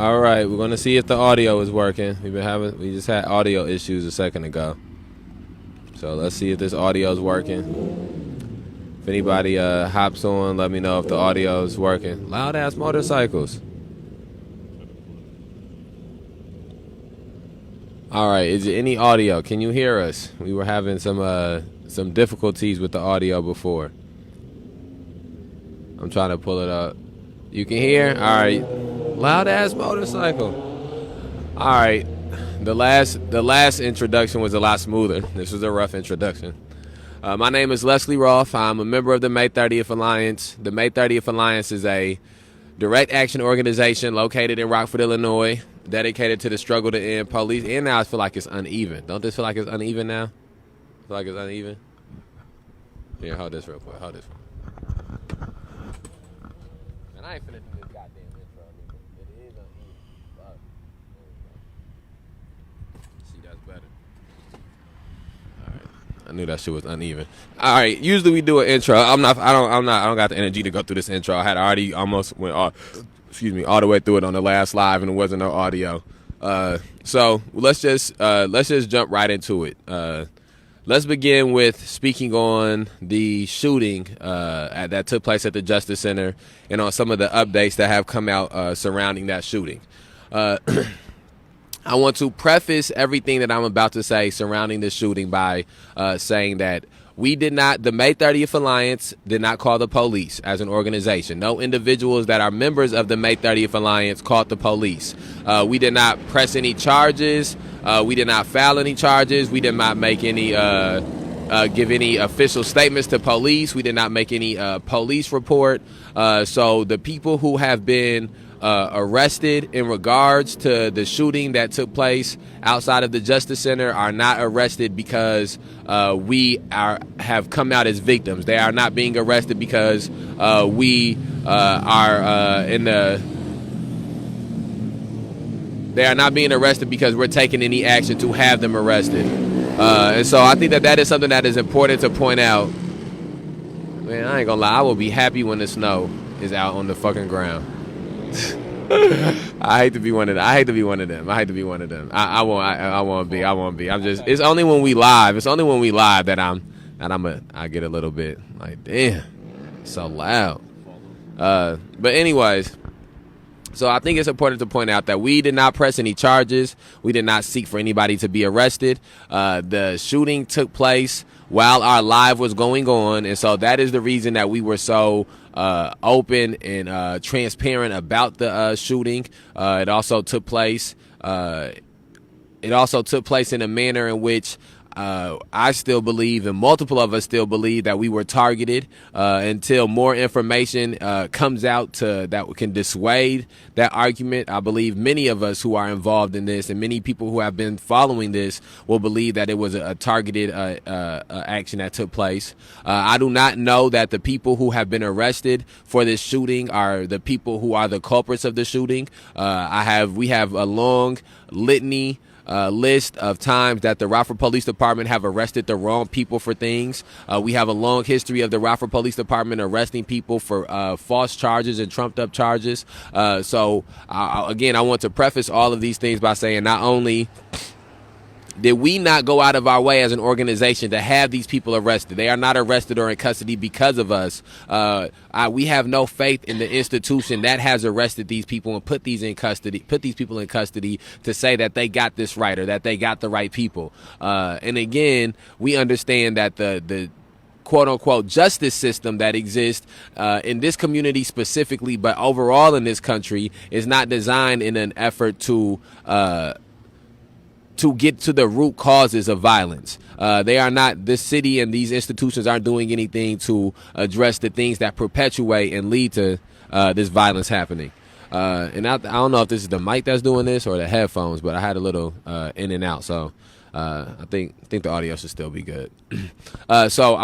All right, we're gonna see if the audio is working. We just had audio issues a second ago. So let's see if this audio is working. If anybody hops on, let me know if the audio is working. Loud ass motorcycles. All right, is there any audio? Can you hear us? We were having some difficulties with the audio before. I'm trying to pull it up. You can hear? All right. Loud ass motorcycle. All right. The last introduction was a lot smoother. This was a rough introduction. My name is Leslie Roth. I'm a member of the May 30th Alliance. The May 30th Alliance is a direct action organization located in Rockford, Illinois, dedicated to the struggle to end police. And now I feel like it's uneven. Don't this feel like it's uneven now? Feel like it's uneven? Here, hold this real quick. Hold this. And I ain't finna do this goddamn intro. It is uneven. Fuck. See, that's better. All right. I knew that shit was uneven. All right. Usually we do an intro. I don't got the energy to go through this intro. I had already almost went all the way through it on the last live, and there wasn't no audio. So let's just jump right into it. Let's begin with speaking on the shooting that took place at the Justice Center and on some of the updates that have come out surrounding that shooting. I want to preface everything that I'm about to say surrounding the shooting by saying that the May 30th Alliance did not call the police as an organization. No individuals that are members of the May 30th Alliance called the police. We did not press any charges. We did not file any charges. We did not make any, give any official statements to police. We did not make any police report. So the people who have been arrested in regards to the shooting that took place outside of the Justice Center are not arrested because we have come out as victims. They are not being arrested because we are in the. They are not being arrested because we're taking any action to have them arrested. And so I think that is something that is important to point out. Man, I ain't gonna lie. I will be happy when the snow is out on the fucking ground. I hate to be one of them. I won't be. I'm just. It's only when we live. That I get a little bit like, damn, so loud. But anyways. So I think it's important to point out that we did not press any charges. We did not seek for anybody to be arrested. The shooting took place while our live was going on. And so that is the reason that we were so open and transparent about the shooting. It also took place in a manner in which I still believe, and multiple of us still believe, that we were targeted until more information comes out that can dissuade that argument. I believe many of us who are involved in this and many people who have been following this will believe that it was a targeted action that took place. I do not know that the people who have been arrested for this shooting are the people who are the culprits of the shooting. We have a long litany list of times that the Rockford Police Department have arrested the wrong people for things. We have a long history of the Rockford Police Department arresting people for false charges and trumped up charges. So again, I want to preface all of these things by saying not only did we not go out of our way as an organization to have these people arrested. They are not arrested or in custody because of us. We have no faith in the institution that has arrested these people and put these people in custody to say that they got this right or that they got the right people. And again, we understand that the quote-unquote justice system that exists in this community specifically, but overall in this country, is not designed in an effort to get to the root causes of violence. This city and these institutions aren't doing anything to address the things that perpetuate and lead to this violence happening. And I don't know if this is the mic that's doing this or the headphones, but I had a little in and out. So I think the audio should still be good. So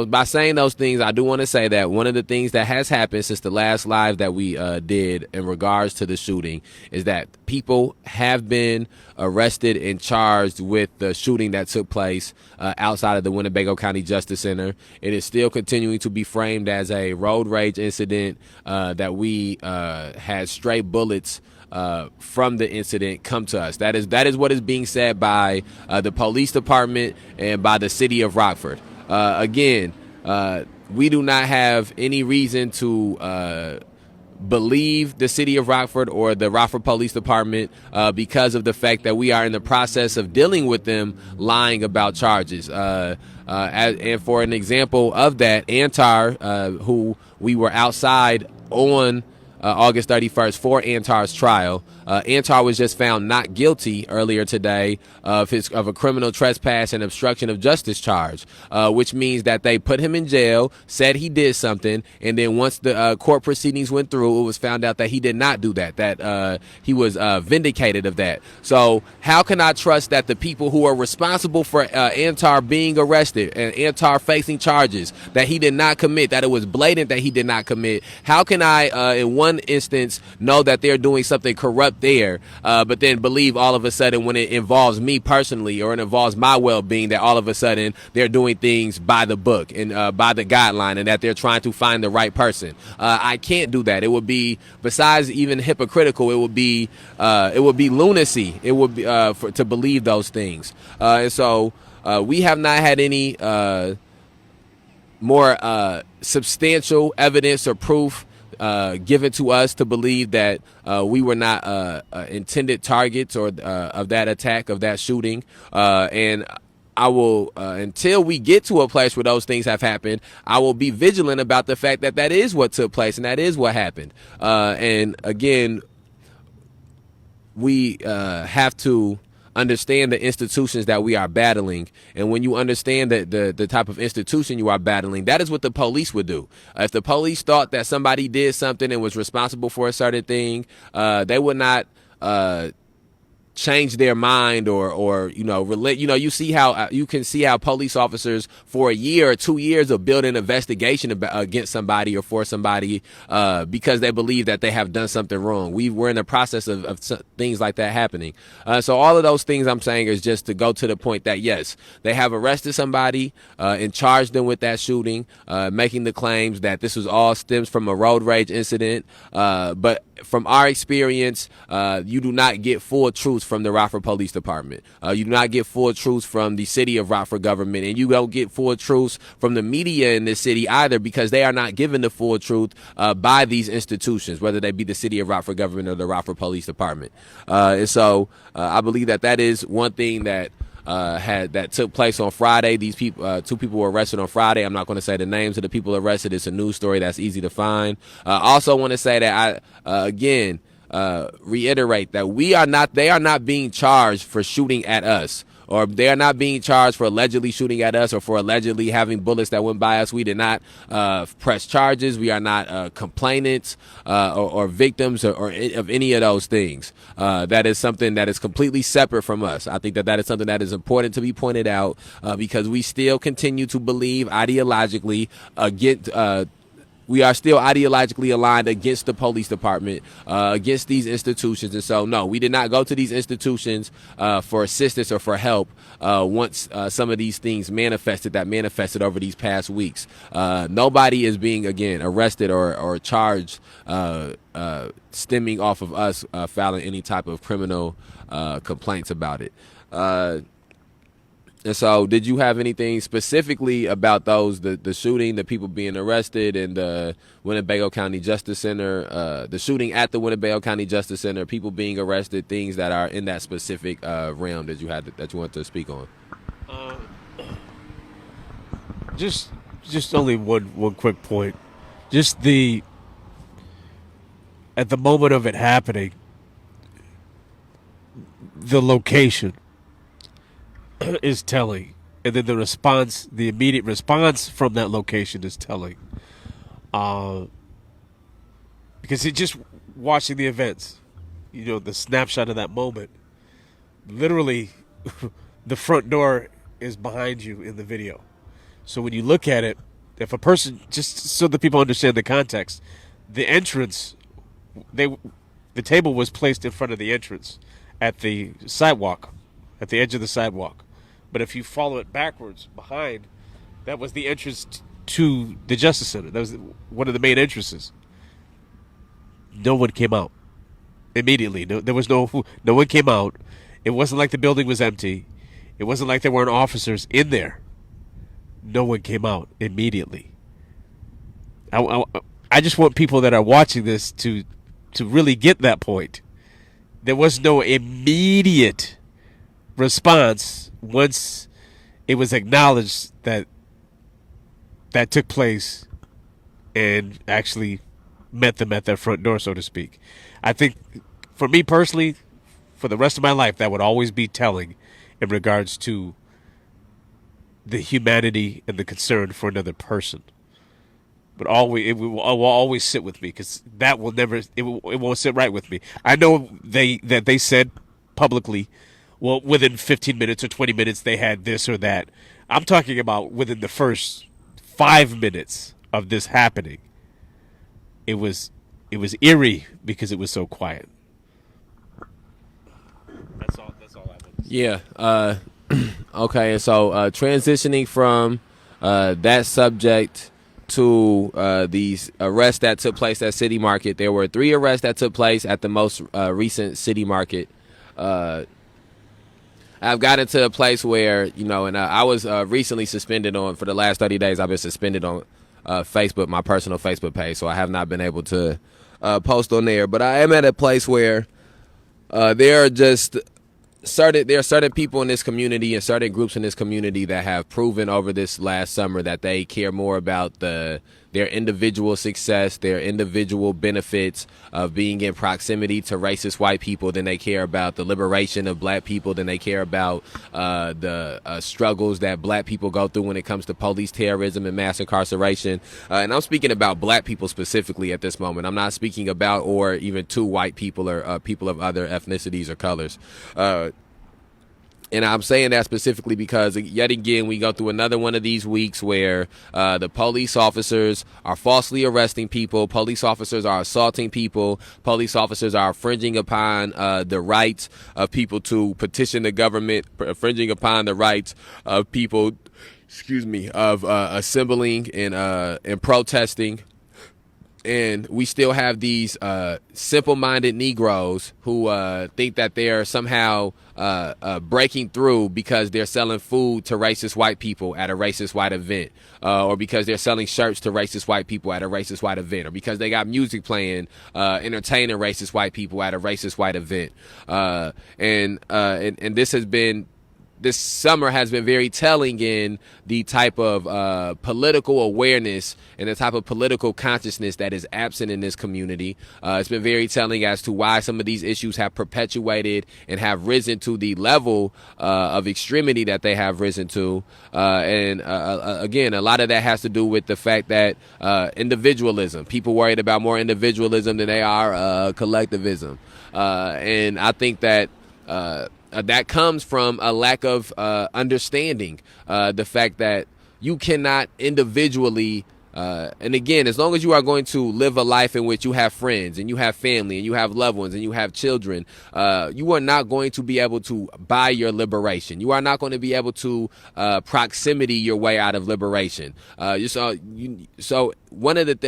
by saying those things, I do want to say that one of the things that has happened since the last live that we did in regards to the shooting is that people have been arrested and charged with the shooting that took place outside of the Winnebago County Justice Center. It is still continuing to be framed as a road rage incident that we had stray bullets from the incident come to us. That is what is being said by the police department and by the city of Rockford. Again, we do not have any reason to believe the city of Rockford or the Rockford Police Department because of the fact that we are in the process of dealing with them lying about charges. And for an example of that, Antar, who we were outside on August 31st for Antar's trial. Antar was just found not guilty earlier today of a criminal trespass and obstruction of justice charge, which means that they put him in jail, said he did something, and then once the court proceedings went through, it was found out that he did not do that, that he was vindicated of that. So how can I trust that the people who are responsible for Antar being arrested and Antar facing charges that he did not commit, that it was blatant that he did not commit, how can I in one instance know that they're doing something corrupt there, but then believe all of a sudden when it involves me personally or it involves my well-being that all of a sudden they're doing things by the book and by the guideline and that they're trying to find the right person? I can't do that. It would be, besides even hypocritical, it would be lunacy. It would be to believe those things. And so we have not had any more substantial evidence or proof given to us to believe that we were not intended targets or of that attack, of that shooting. And I will, until we get to a place where those things have happened, I will be vigilant about the fact that that is what took place and that is what happened. And again, we have to understand the institutions that we are battling. And when you understand that the type of institution you are battling, that is what the police would do. If the police thought that somebody did something and was responsible for a certain thing, they would not change their mind or you see how you can see how police officers for a year or 2 years will build an investigation against somebody or for somebody because they believe that they have done something wrong. We're in the process of things like that happening. So all of those things I'm saying is just to go to the point that yes, they have arrested somebody and charged them with that shooting, making the claims that this was all stems from a road rage incident. But from our experience, you do not get full truths from the Rockford Police Department. You do not get full truths from the city of Rockford government, and you don't get full truths from the media in this city either, because they are not given the full truth by these institutions, whether they be the city of Rockford government or the Rockford Police Department. And so I believe that is one thing that that took place on Friday. These people, 2 people were arrested on Friday. I'm not going to say the names of the people arrested. It's a news story that's easy to find. I also want to say that again, reiterate that they are not being charged for shooting at us, or they are not being charged for allegedly shooting at us or for allegedly having bullets that went by us. We did not press charges. We are not complainants or victims or of any of those things. That is something that is completely separate from us. I think that is something that is important to be pointed out because we still continue to believe ideologically we are still ideologically aligned against the police department, against these institutions. And so, no, we did not go to these institutions for assistance or for help once some of these things manifested over these past weeks. Nobody is being, again, arrested or charged stemming off of us filing any type of criminal complaints about it. And so did you have anything specifically about those, the shooting, the people being arrested, and the Winnebago County Justice Center, the shooting at the Winnebago County Justice Center, people being arrested, things that are in that specific realm that you want to speak on? Just only one quick point. Just at the moment of it happening, the location is telling, and then the immediate response from that location is telling. Because it's just watching the events, the snapshot of that moment, literally the front door is behind you in the video. So when you look at it, if a person, just so that people understand the context, the entrance, the table was placed in front of the entrance at the sidewalk, at the edge of the sidewalk. But if you follow it backwards behind, that was the entrance to the Justice Center. That was one of the main entrances. No one came out. immediately. There was no one came out. It wasn't like the building was empty. It wasn't like there weren't officers in there. No one came out immediately. I just want people that are watching this to really get that point. There was no immediate response once it was acknowledged that took place and actually met them at their front door, so to speak. I think, for me personally, for the rest of my life, that would always be telling in regards to the humanity and the concern for another person. But it will always sit with me, because that will never, it won't sit right with me. I know that they said publicly, well, within 15 minutes or 20 minutes they had this or that. I'm talking about within the first 5 minutes of this happening. It was eerie because it was so quiet. That's all I want to say. Yeah. Okay. And so transitioning from that subject to these arrests that took place at City Market, there were 3 arrests that took place at the most recent City Market. I've gotten to a place where, and I was recently suspended for the last 30 days. I've been suspended on Facebook, my personal Facebook page, so I have not been able to post on there. But I am at a place where there are certain people in this community and certain groups in this community that have proven over this last summer that they care more about their individual success, their individual benefits of being in proximity to racist white people than they care about the liberation of black people, than they care about the struggles that black people go through when it comes to police terrorism and mass incarceration. And I'm speaking about black people specifically at this moment. I'm not speaking about or even to white people or people of other ethnicities or colors. And I'm saying that specifically because, yet again, we go through another one of these weeks where the police officers are falsely arresting people. Police officers are assaulting people. Police officers are infringing upon the rights of people to petition the government, infringing upon the rights of people, of assembling and protesting. And we still have these simple-minded Negroes who think that they're somehow breaking through because they're selling food to racist white people at a racist white event, or because they're selling shirts to racist white people at a racist white event, or because they got music playing, entertaining racist white people at a racist white event. And this summer has been very telling in the type of political awareness and the type of political consciousness that is absent in this community. It's been very telling as to why some of these issues have perpetuated and have risen to the level of extremity that they have risen to. Again, a lot of that has to do with the fact that individualism, people worried about more individualism than they are collectivism. And I think that that comes from a lack of understanding the fact that you cannot individually, and again, as long as you are going to live a life in which you have friends and you have family and you have loved ones and you have children, you are not going to be able to buy your liberation. You are not going to be able to proximity your way out of liberation. So one of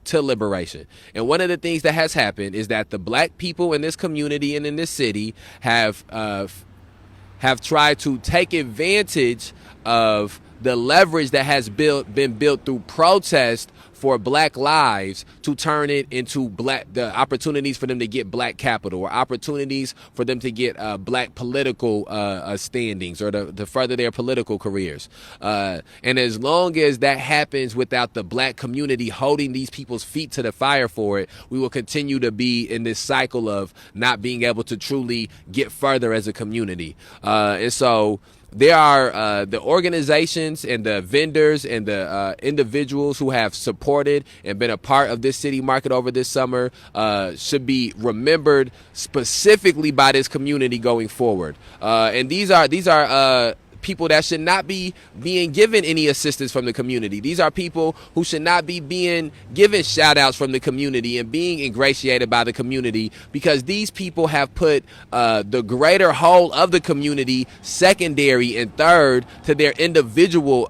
to liberation. And one of the things that has happened is that the black people in this community and in this city have tried to take advantage of the leverage that has been built through protest for black lives to turn it into the opportunities for them to get black capital, or opportunities for them to get black political standings, or to further their political careers. And as long as that happens without the black community holding these people's feet to the fire for it, we will continue to be in this cycle of not being able to truly get further as a community. And so there are the organizations and the vendors and the individuals who have supported and been a part of this city market over this summer should be remembered specifically by this community going forward. And these are people that should not be being given any assistance from the community. These are people who should not be being given shout outs from the community and being ingratiated by the community, because these people have put the greater whole of the community secondary and third to their individual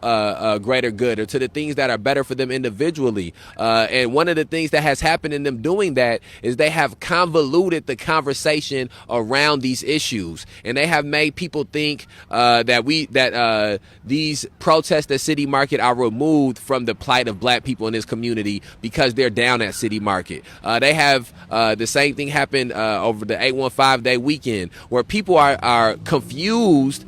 greater good, or to the things that are better for them individually. And one of the things that has happened in them doing that is they have convoluted the conversation around these issues, and they have made people think that these protests at City Market are removed from the plight of black people in this community because they're down at City Market. They have the same thing happen over the 815 day weekend, where people are confused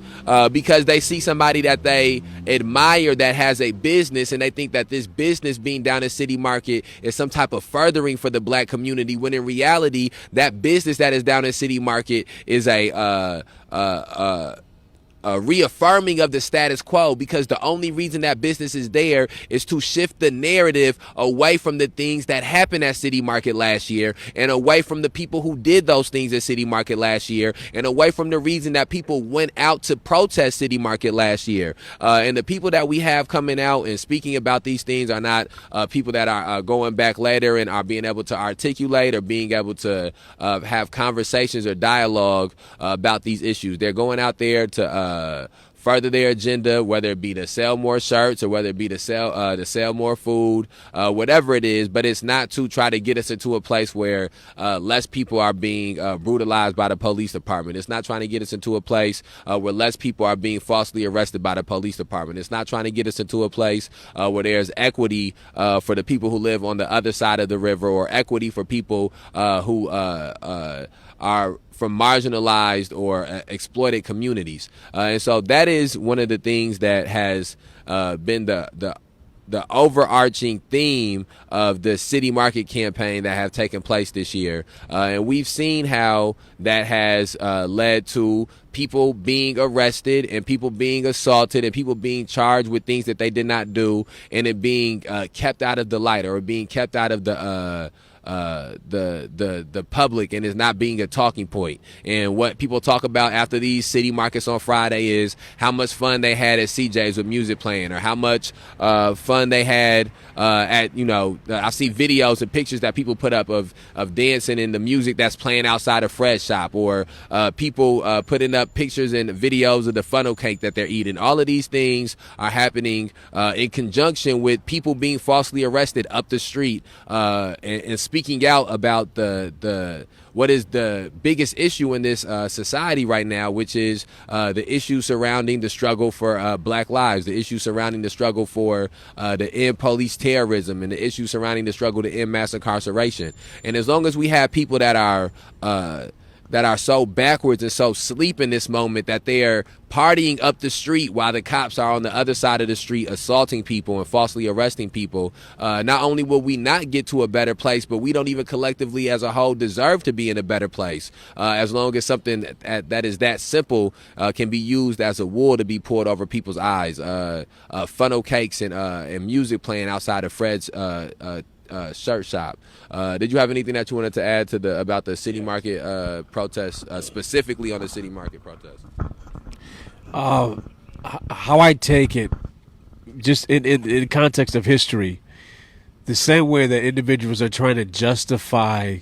because they see somebody that they admire that has a business, and they think that this business being down at City Market is some type of furthering for the black community, when in reality that business that is down at City Market is a reaffirming of the status quo, because the only reason that business is there is to shift the narrative away from the things that happened at City Market last year, and away from the people who did those things at City Market last year, and away from the reason that people went out to protest City Market last year. And the people that we have coming out and speaking about these things are not people that are going back later and are being able to articulate or being able to have conversations or dialogue about these issues. They're going out there to further their agenda, whether it be to sell more shirts or whether it be to sell more food, whatever it is. But it's not to try to get us into a place where less people are being brutalized by the police department. It's not trying to get us into a place where less people are being falsely arrested by the police department. It's not trying to get us into a place where there's equity for the people who live on the other side of the river, or equity for people who are from marginalized or exploited communities. And so that is one of the things that has been the overarching theme of the City Market campaign that have taken place this year. And we've seen how that has led to people being arrested and people being assaulted and people being charged with things that they did not do, and it being kept out of the light, or being kept out of the public, and is not being a talking point. And what people talk about after these City Markets on Friday is how much fun they had at CJ's with music playing, or how much fun they had at, I see videos and pictures that people put up of dancing in the music that's playing outside of Fred's shop, or people putting up pictures and videos of the funnel cake that they're eating. All of these things are happening in conjunction with people being falsely arrested up the street, and speaking out about the what is the biggest issue in this society right now, which is the issue surrounding the struggle for black lives, the issue surrounding the struggle for the end police terrorism, and the issue surrounding the struggle to end mass incarceration. And as long as we have people that are so backwards and so asleep in this moment that they are partying up the street while the cops are on the other side of the street assaulting people and falsely arresting people, not only will we not get to a better place, but we don't even collectively as a whole deserve to be in a better place, as long as something that is that simple can be used as a wool to be poured over people's eyes. Funnel cakes and music playing outside of Fred's shirt shop. Did you have anything that you wanted to add to about the City Market protest, specifically on the City Market protest? How I take it, just in context of history, the same way that individuals are trying to justify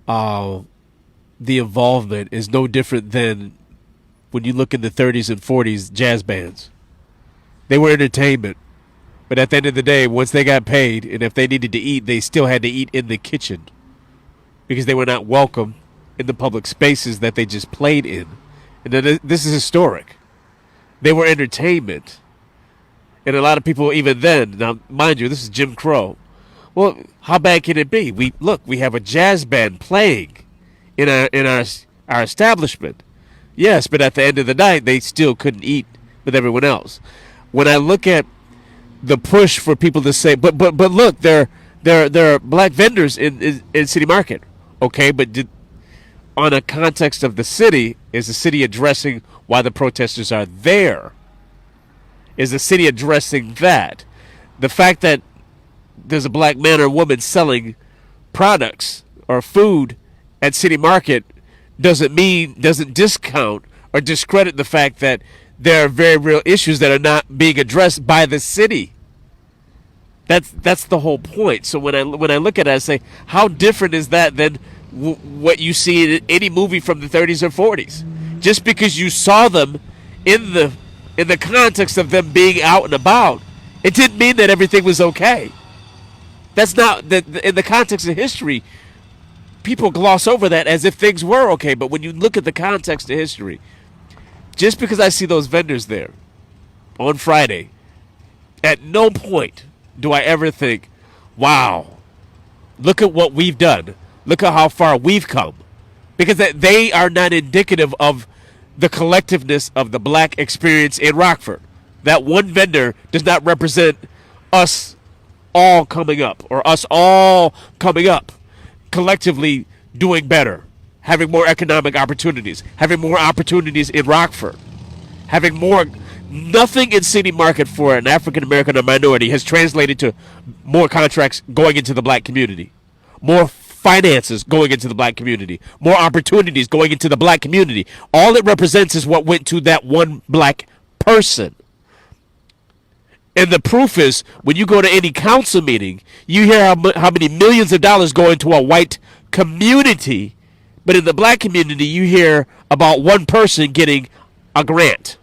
the involvement is no different than when you look in the 30s and 40s jazz bands. They were entertainment. But at the end of the day, once they got paid, and if they needed to eat, they still had to eat in the kitchen, because they were not welcome in the public spaces that they just played in. And this is historic. They were entertainment. And a lot of people, even then, now mind you, this is Jim Crow. Well, how bad can it be? We have a jazz band playing in our establishment. Yes, but at the end of the night, they still couldn't eat with everyone else. When I look at the push for people to say, but look, there are black vendors in City Market, okay? But on a context of the city, is the city addressing why the protesters are there? Is the city addressing that? The fact that there's a black man or woman selling products or food at City Market doesn't discount or discredit the fact that there are very real issues that are not being addressed by the city. That's the whole point. So when I look at it, I say, how different is that than what you see in any movie from the 30s or 40s? Just because you saw them in the context of them being out and about, it didn't mean that everything was okay. That's not in the context of history. People gloss over that as if things were okay, but when you look at the context of history, just because I see those vendors there on Friday, at no point do I ever think, wow, look at what we've done. Look at how far we've come. Because they are not indicative of the collectiveness of the black experience in Rockford. That one vendor does not represent us all coming up, or us all coming up collectively doing better, having more economic opportunities, having more opportunities in Rockford, having more. Nothing in City Market for an African American or minority has translated to more contracts going into the black community, more finances going into the black community, more opportunities going into the black community. All it represents is what went to that one black person. And the proof is, when you go to any council meeting, you hear how many millions of dollars go into a white community, but in the black community, you hear about one person getting a grant.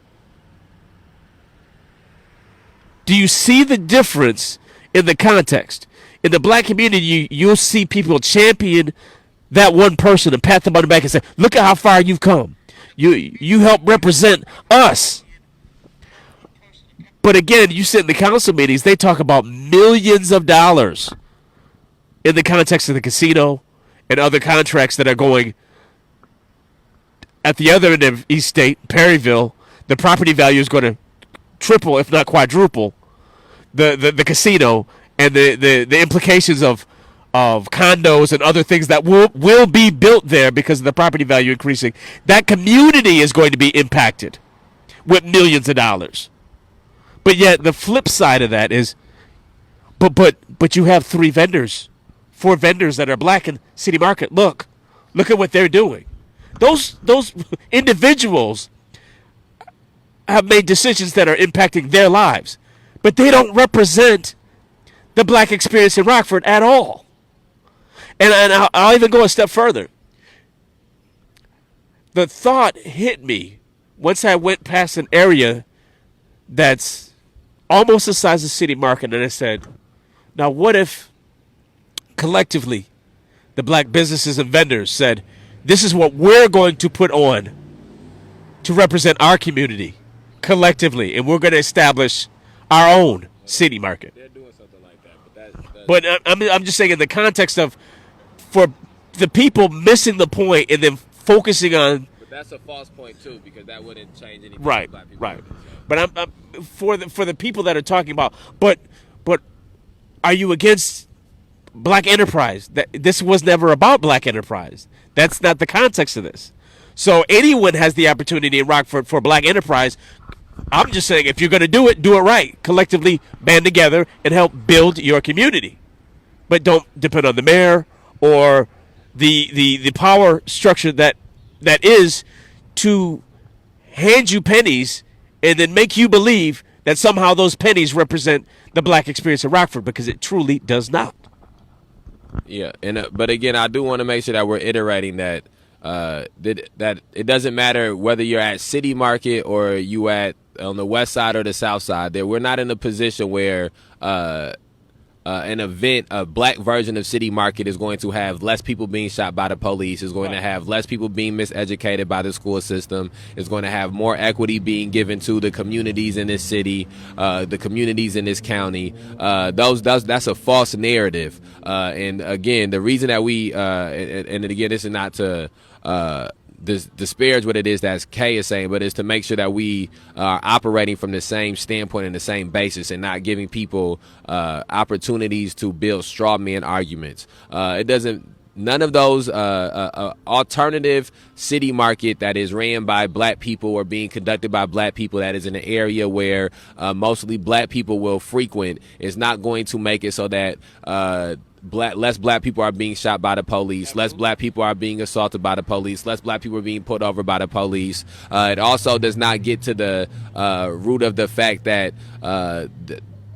Do you see the difference in the context? In the black community, you'll see people champion that one person and pat them on the back and say, look at how far you've come. You help represent us. But again, you sit in the council meetings, they talk about millions of dollars in the context of the casino and other contracts that are going at the other end of East State, Perryville. The property value is going to triple, if not quadruple, the casino, and the implications of condos and other things that will be built there because of the property value increasing. That community is going to be impacted with millions of dollars. But yet the flip side of that is, but you have 4 vendors that are black in City Market. Look at what they're doing. Those individuals have made decisions that are impacting their lives, but they don't represent the black experience in Rockford at all. And I'll even go a step further. The thought hit me once I went past an area that's almost the size of City Market, and I said, now what if collectively the black businesses and vendors said, this is what we're going to put on to represent our community collectively, and we're going to establish our own City Market. They're doing something like that, but I'm just saying in the context of, for the people missing the point and then focusing on. But that's a false point too, because that wouldn't change anything. Right, for black people. right. But I'm for the people that are talking about. But are you against black enterprise? This was never about black enterprise. That's not the context of this. So anyone has the opportunity in Rockford for black enterprise. I'm just saying, if you're going to do it right. Collectively band together and help build your community. But don't depend on the mayor or the power structure that is to hand you pennies and then make you believe that somehow those pennies represent the black experience in Rockford, because it truly does not. Yeah, and but again, I do want to make sure that we're iterating that that it doesn't matter whether you're at City Market or you at on the west side or the south side. That we're not in a position where an event, a black version of City Market, is going to have less people being shot by the police, is going to have less people being miseducated by the school system, is going to have more equity being given to the communities in this city, the communities in this county. That's a false narrative. And again, the reason that we, and again, this is not to disparage what it is that Kay is saying, but it's to make sure that we are operating from the same standpoint and the same basis, and not giving people opportunities to build straw man arguments. It doesn't. None of those alternative City Market that is ran by black people or being conducted by black people, that is in an area where mostly black people will frequent, is not going to make it so that less black people are being shot by the police, less black people are being assaulted by the police, less black people are being pulled over by the police. It also does not get to the root of the fact that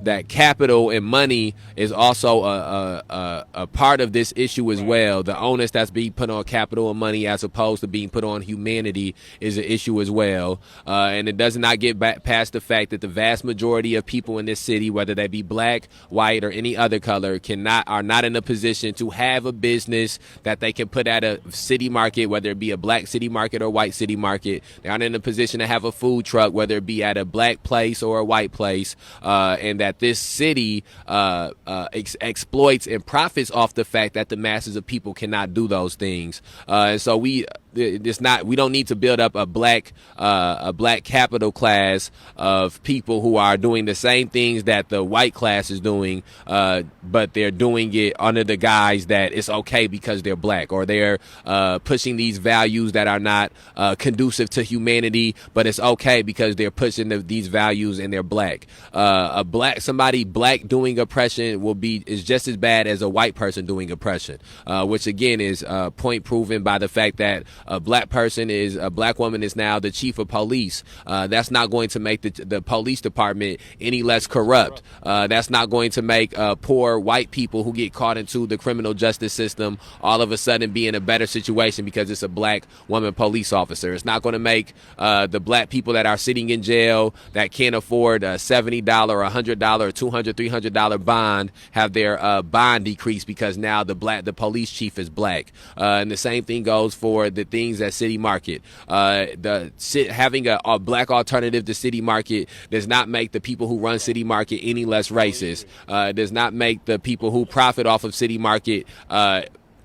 that capital and money is also a part of this issue as well. The onus that's being put on capital and money as opposed to being put on humanity is an issue as well. And it does not get back past the fact that the vast majority of people in this city, whether they be black, white, or any other color, are not in a position to have a business that they can put at a city market, whether it be a black city market or white city market. They aren't in a position to have a food truck, whether it be at a black place or a white place, and that this city exploits and profits off the fact that the masses of people cannot do those things. And so we don't need to build up a black capital class of people who are doing the same things that the white class is doing, but they're doing it under the guise that it's okay because they're black, or they're pushing these values that are not conducive to humanity, but it's okay because they're pushing these values and they're black. Somebody black doing oppression is just as bad as a white person doing oppression, which again is point proven by the fact that a black woman is now the chief of police. That's not going to make the police department any less corrupt. That's not going to make poor white people who get caught into the criminal justice system all of a sudden be in a better situation because it's a black woman police officer. It's not going to make the black people that are sitting in jail that can't afford a $70 or $100 or $200, $300 bond have their bond decreased because now the police chief is black. And the same thing goes for the things at City Market. Having a black alternative to City Market does not make the people who run City Market any less racist. Does not make the people who profit off of City Market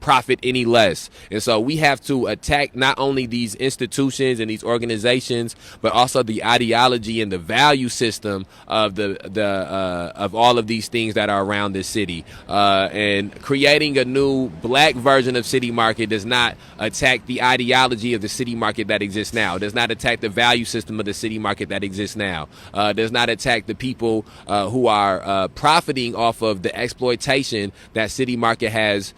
profit any less. And so we have to attack not only these institutions and these organizations, but also the ideology and the value system of of all of these things that are around this city. And creating a new black version of City Market does not attack the ideology of the City Market that exists now. It does not attack the value system of the City Market that exists now. It does not attack the people who are profiting off of the exploitation that City Market has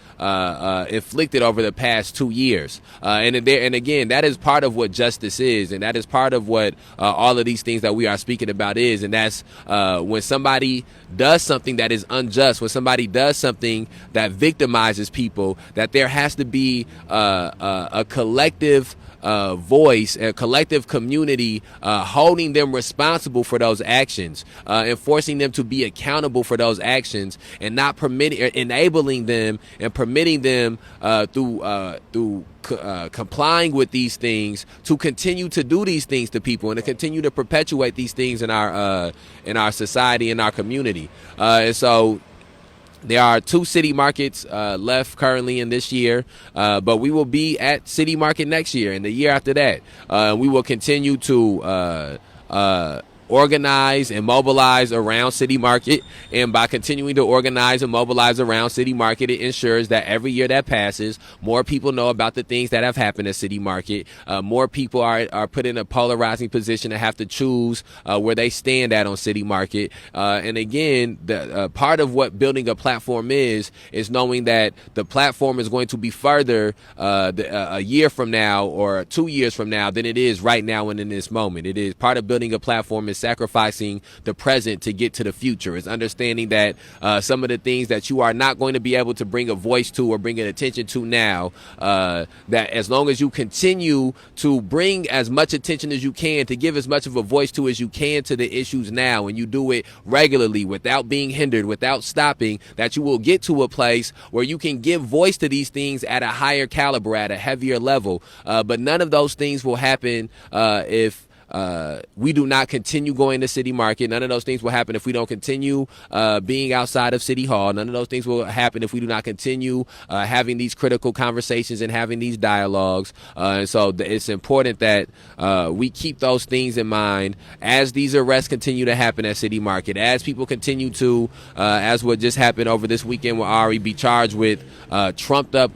inflicted over the past 2 years. And again, that is part of what justice is, and that is part of what all of these things that we are speaking about is, and that's when somebody does something that is unjust, when somebody does something that victimizes people, that there has to be a collective voice, a collective community holding them responsible for those actions, and forcing them to be accountable for those actions, and not enabling them and permitting them through complying with these things to continue to do these things to people and to continue to perpetuate these things in our society, in our community. And so there are 2 city markets left currently in this year, but we will be at City Market next year and the year after that. We will continue to organize and mobilize around City Market, and by continuing to organize and mobilize around City Market, it ensures that every year that passes, more people know about the things that have happened at City Market. More people are put in a polarizing position to have to choose where they stand at on City Market. And again, the part of what building a platform is knowing that the platform is going to be further a year from now or 2 years from now than it is right now and in this moment. It is part of building a platform is sacrificing the present to get to the future. It's understanding that some of the things that you are not going to be able to bring a voice to or bring an attention to now, that as long as you continue to bring as much attention as you can, to give as much of a voice to as you can to the issues now, and you do it regularly without being hindered, without stopping, that you will get to a place where you can give voice to these things at a higher caliber, at a heavier level. But none of those things will happen if we do not continue going to City Market. None of those things will happen if we don't continue being outside of City Hall. None of those things will happen if we do not continue having these critical conversations and having these dialogues. And so it's important that we keep those things in mind as these arrests continue to happen at City Market, as people continue to, as what just happened over this weekend with Ari, be charged with trumped up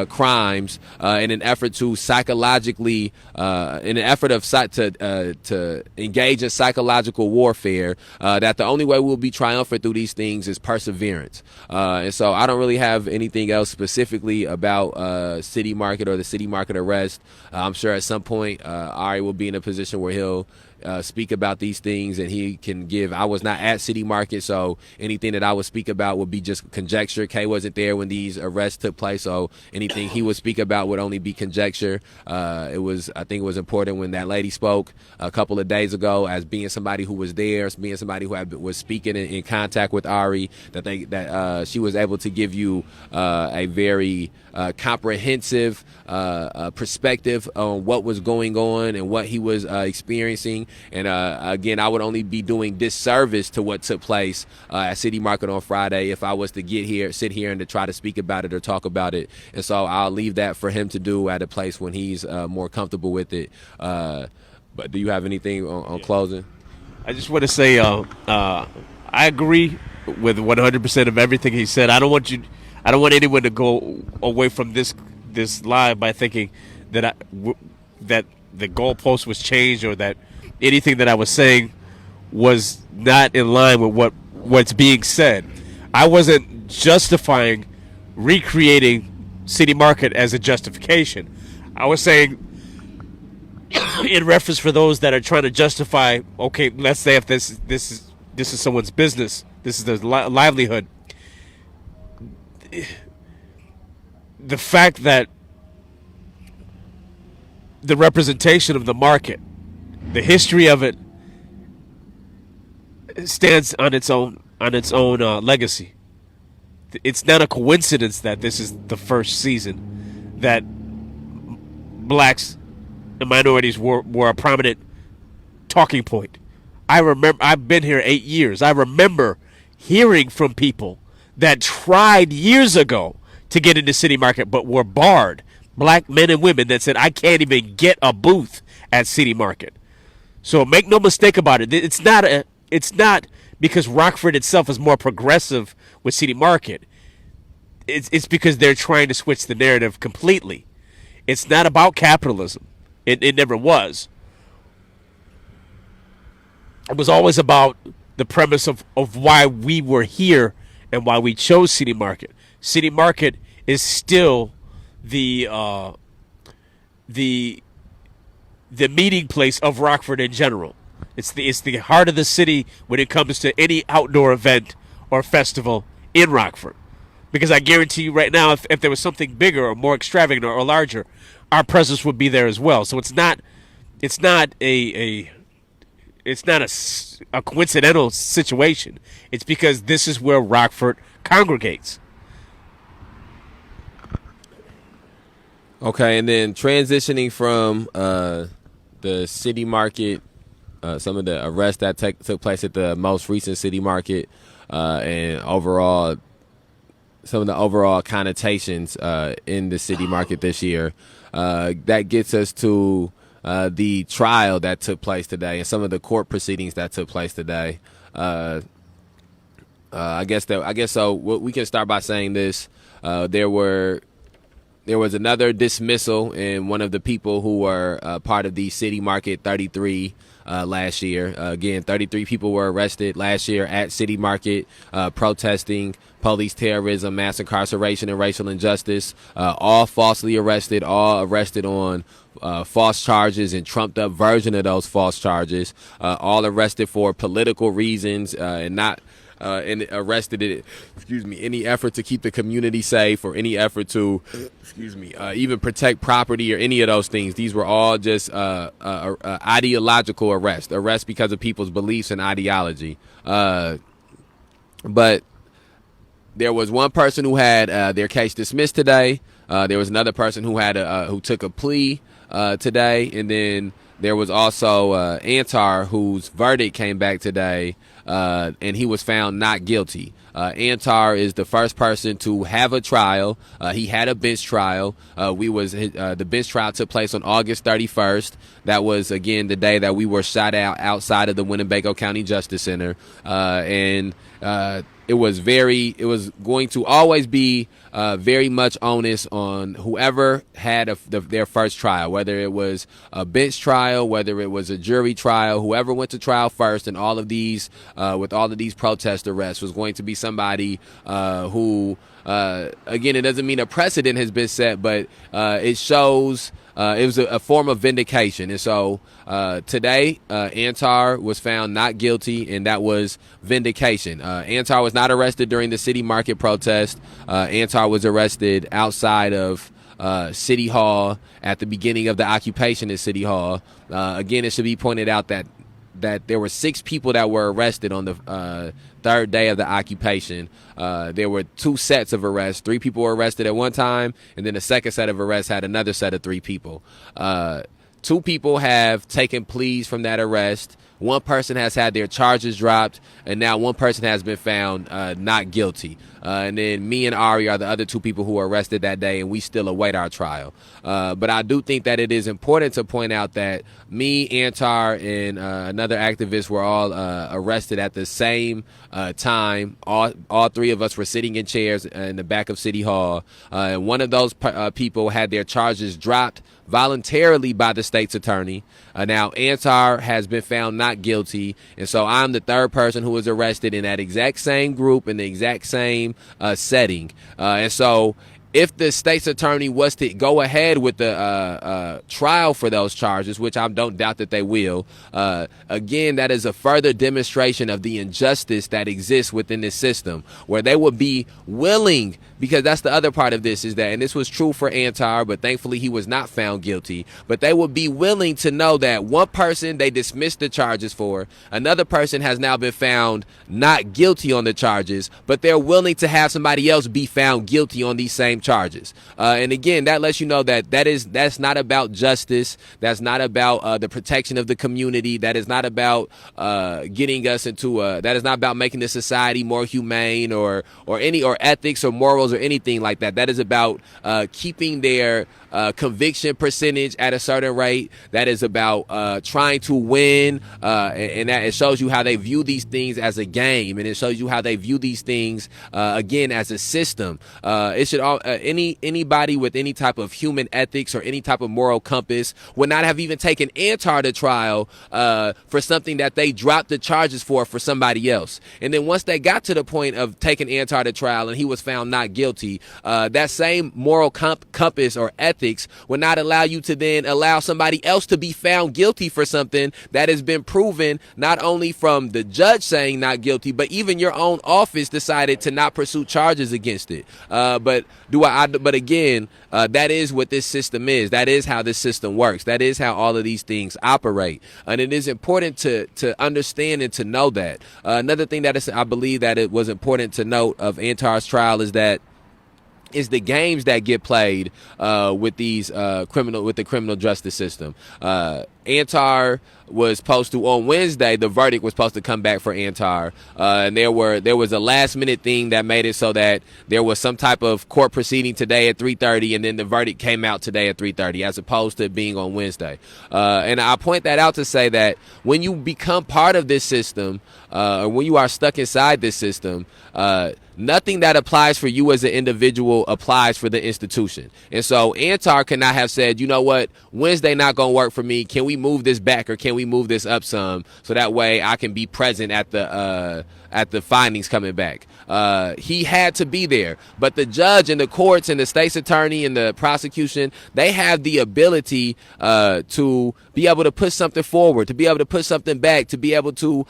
crimes in an effort to psychologically, in an effort of to to engage in psychological warfare. That the only way we'll be triumphant through these things is perseverance. And so I don't really have anything else specifically about City Market or the City Market arrest. I'm sure at some point Ari will be in a position where he'll speak about these things, and he can give. I was not at City Market, so anything that I would speak about would be just conjecture. Kay wasn't there when these arrests took place, so anything he would speak about would only be conjecture. I think it was important when that lady spoke a couple of days ago, as being somebody who was there, as being somebody who was speaking in contact with Ari, that she was able to give you a very comprehensive perspective on what was going on and what he was experiencing. And again, I would only be doing disservice to what took place at City Market on Friday if I was to sit here and to try to speak about it or talk about it. And so I'll leave that for him to do at a place when he's more comfortable with it. But do you have anything on closing? I just want to say I agree with 100% of everything he said. I don't want anyone to go away from this live by thinking that that the goalpost was changed, or that anything that I was saying was not in line with what's being said. I wasn't justifying recreating City Market as a justification. I was saying, in reference for those that are trying to justify, okay, let's say if this is someone's business, this is their livelihood. The fact that the representation of the market, the history of it, stands on its own legacy. It's not a coincidence that this is the first season that blacks and minorities were a prominent talking point. I remember, I've been here 8 years. I remember hearing from people that tried years ago to get into City Market but were barred. Black men and women that said, I can't even get a booth at City Market. So make no mistake about it. It's not because Rockford itself is more progressive with City Market. It's because they're trying to switch the narrative completely. It's not about capitalism. It never was. It was always about the premise of why we were here and why we chose City Market. City Market is still the meeting place of Rockford in general. It's the heart of the city when it comes to any outdoor event or festival in Rockford. Because I guarantee you right now, if there was something bigger or more extravagant or larger, our presence would be there as well. So it's not a coincidental situation. It's because this is where Rockford congregates. Okay, and then transitioning from the City Market, some of the arrests that took place at the most recent City Market, and overall, some of the overall connotations in the City Market this year, that gets us to the trial that took place today and some of the court proceedings that took place today. I guess so. We can start by saying this: there was another dismissal in one of the people who were part of the City Market 33 last year. Again, 33 people were arrested last year at City Market protesting police terrorism, mass incarceration, and racial injustice. All falsely arrested, all arrested on false charges and trumped up version of those false charges, all arrested for political reasons and not and arrested in any effort to keep the community safe or any effort to even protect property or any of those things. These were all just ideological arrests because of people's beliefs and ideology. But there was one person who had their case dismissed today. There was another person who took a plea today, and then there was also Antar, whose verdict came back today, and he was found not guilty. Antar is the first person to have a trial. He had a bench trial. The bench trial took place on August 31st. That was, again, the day that we were shot out outside of the Winnebago County Justice Center. And it was going to always be very much onus on whoever had their first trial, whether it was a bench trial, whether it was a jury trial, whoever went to trial first, and all of these with all of these protest arrests was going to be somebody who again, it doesn't mean a precedent has been set, but it shows it was a form of vindication. And so today, Antar was found not guilty, and that was vindication. Antar was not arrested during the city market protest. Antar was arrested outside of City Hall at the beginning of the occupation at City Hall. Again, it should be pointed out that there were 6 people that were arrested on the third day of the occupation. There were 2 sets of arrests. 3 people were arrested at one time, and then the second set of arrests had another set of 3 people. 2 people have taken pleas from that arrest. 1 person has had their charges dropped, and now 1 person has been found not guilty. And then me and Ari are the other 2 people who were arrested that day, and we still await our trial. But I do think that it is important to point out that me, Antar, and another activist were all arrested at the same time. All 3 of us were sitting in chairs in the back of City Hall. And one of those people had their charges dropped voluntarily by the state's attorney. Now, Antar has been found not guilty, and so I'm the 3rd person who was arrested in that exact same group, in the exact same setting. And so if the state's attorney was to go ahead with the trial for those charges, which I don't doubt that they will, again, that is a further demonstration of the injustice that exists within this system, where they would be willing, because that's the other part of this, is that, and this was true for Antar, but thankfully he was not found guilty, but they would be willing to know that one person they dismissed the charges for, another person has now been found not guilty on the charges, but they're willing to have somebody else be found guilty on these same charges. And again, that lets you know that that's not about justice. That's not about the protection of the community. That is not about getting us into that is not about making the society more humane or ethics or morals or anything like that. That is about keeping their conviction percentage at a certain rate. That is about trying to win, and that it shows you how they view these things as a game, and it shows you how they view these things again as a system. It should all anybody with any type of human ethics or any type of moral compass would not have even taken Antar to trial for something that they dropped the charges for somebody else. And then once they got to the point of taking Antar to trial and he was found not guilty, that same moral compass or ethics would not allow you to then allow somebody else to be found guilty for something that has been proven, not only from the judge saying not guilty, but even your own office decided to not pursue charges against it. But again, that is what this system is. That is how this system works. That is how all of these things operate. And it is important to understand and to know that. Another thing that I believe that it was important to note of Antar's trial is the games that get played with these the criminal justice system. Antar was supposed to, on Wednesday, the verdict was supposed to come back for Antar, and there was a last minute thing that made it so that there was some type of court proceeding today at 3:30, and then the verdict came out today at 3:30, as opposed to being on Wednesday. And I point that out to say that when you become part of this system, or when you are stuck inside this system, nothing that applies for you as an individual applies for the institution. And so Antar could not have said, you know what, Wednesday not going to work for me. Can we move this back, or can we move this up some, so that way I can be present at the findings coming back? He had to be there. But the judge and the courts and the state's attorney and the prosecution, they have the ability to be able to put something forward, to be able to put something back, to be able to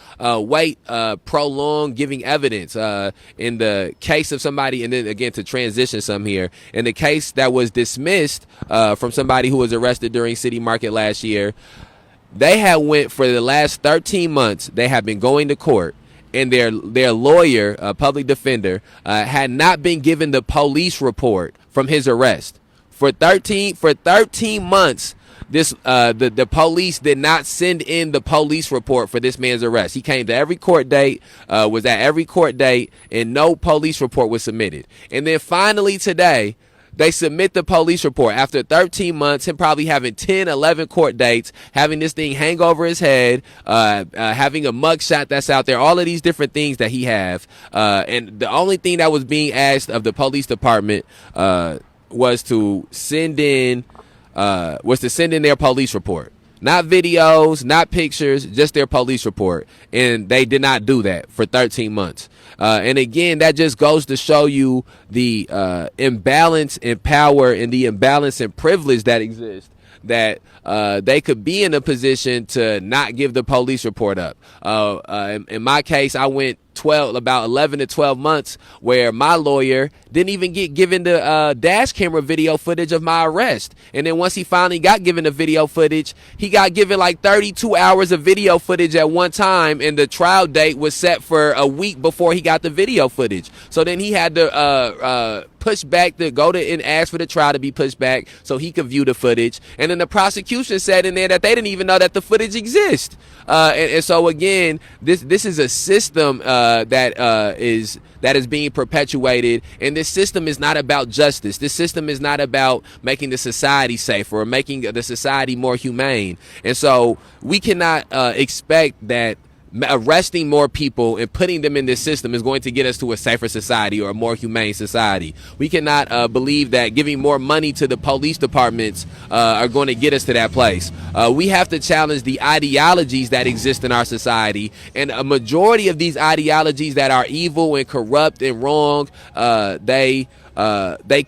prolong giving evidence. In the case of somebody, and then again to transition some here, in the case that was dismissed from somebody who was arrested during City Market last year, they had went for the last 13 months, they have been going to court, and their lawyer, public defender, had not been given the police report from his arrest. For 13 months, the police did not send in the police report for this man's arrest. He came to every court date, was at every court date, and no police report was submitted. And then finally today, They submit the police report after 13 months, him probably having 10, 11 court dates, having this thing hang over his head, having a mugshot that's out there, all of these different things that he have. And the only thing that was being asked of the police department was to send in their police report. Not videos, not pictures, just their police report. And they did not do that for 13 months. And again, that just goes to show you the imbalance in power and the imbalance in privilege that exists, that they could be in a position to not give the police report up. In my case, I went about 11 to 12 months where my lawyer didn't even get given the dash camera video footage of my arrest. And then once he finally got given the video footage, he got given like 32 hours of video footage at one time, and the trial date was set for a week before he got the video footage. So then he had to push back to go to and ask for the trial to be pushed back so he could view the footage. And then the prosecution said in there that they didn't even know that the footage exists. And so again, this is a system that is being perpetuated, and this system is not about justice. This system is not about making the society safer or making the society more humane. And so we cannot expect that arresting more people and putting them in this system is going to get us to a safer society or a more humane society. We cannot believe that giving more money to the police departments are going to get us to that place. We have to challenge the ideologies that exist in our society, and a majority of these ideologies that are evil and corrupt and wrong, they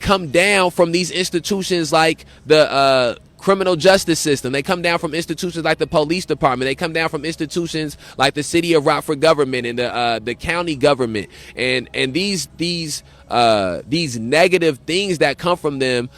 come down from these institutions like the criminal justice system. They come down from institutions like the police department. They come down from institutions like the city of Rockford government and the county government. And these negative things that come from them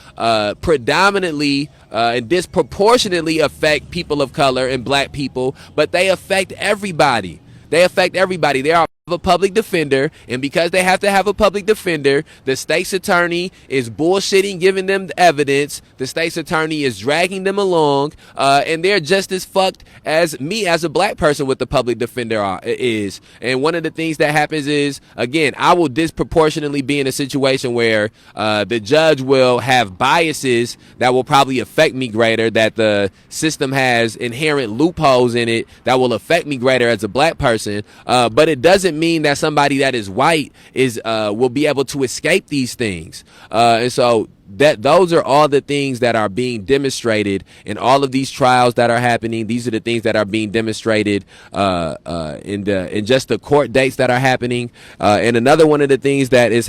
predominantly and disproportionately affect people of color and black people, but they affect everybody. They affect everybody. They are a public defender, and because they have to have a public defender, the state's attorney is bullshitting, giving them the evidence. The state's attorney is dragging them along, and they're just as fucked as me as a black person with the public defender is. And one of the things that happens is, again, I will disproportionately be in a situation where the judge will have biases that will probably affect me greater, that the system has inherent loopholes in it that will affect me greater as a black person, but it doesn't mean that somebody that is white will be able to escape these things. And so those are all the things that are being demonstrated in all of these trials that are happening. These are the things that are being demonstrated in just the court dates that are happening. And another one of the things that is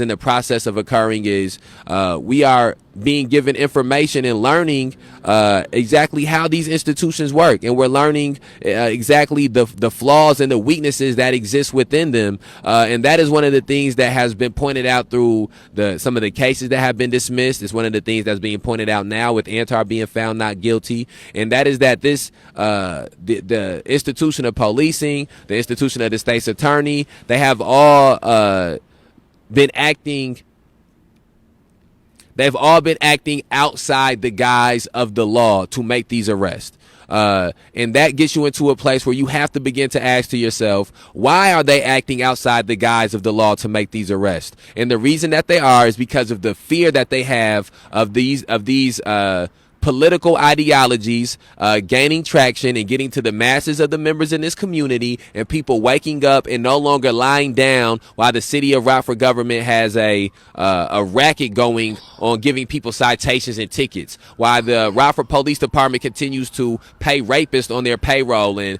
in the process of occurring is we are being given information and learning exactly how these institutions work, and we're learning exactly the flaws and the weaknesses that exist within them, and that is one of the things that has been pointed out through some of the cases that have been dismissed. It's one of the things that's being pointed out now with Antar being found not guilty, and that is that this the institution of policing, the institution of the state's attorney, they have all been acting. They've all been acting outside the guise of the law to make these arrests. And that gets you into a place where you have to begin to ask to yourself, why are they acting outside the guise of the law to make these arrests? And the reason that they are is because of the fear that they have of these political ideologies gaining traction and getting to the masses of the members in this community, and people waking up and no longer lying down while the city of Rockford government has a racket going on giving people citations and tickets, while the Rockford Police Department continues to pay rapists on their payroll and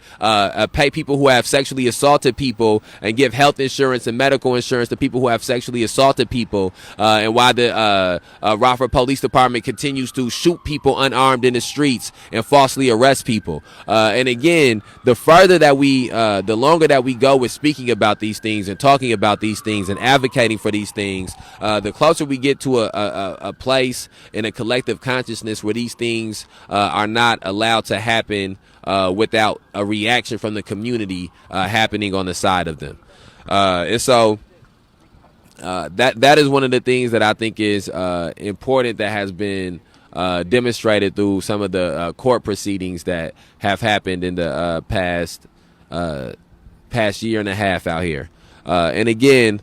pay people who have sexually assaulted people and give health insurance and medical insurance to people who have sexually assaulted people, and while the Rockford Police Department continues to shoot people unarmed in the streets and falsely arrest people. And again, the longer that we go with speaking about these things and talking about these things and advocating for these things, the closer we get to a place in a collective consciousness where these things are not allowed to happen without a reaction from the community happening on the side of them. And so that is one of the things that I think is important, that has been demonstrated through some of the court proceedings that have happened in the past year and a half out here. And again,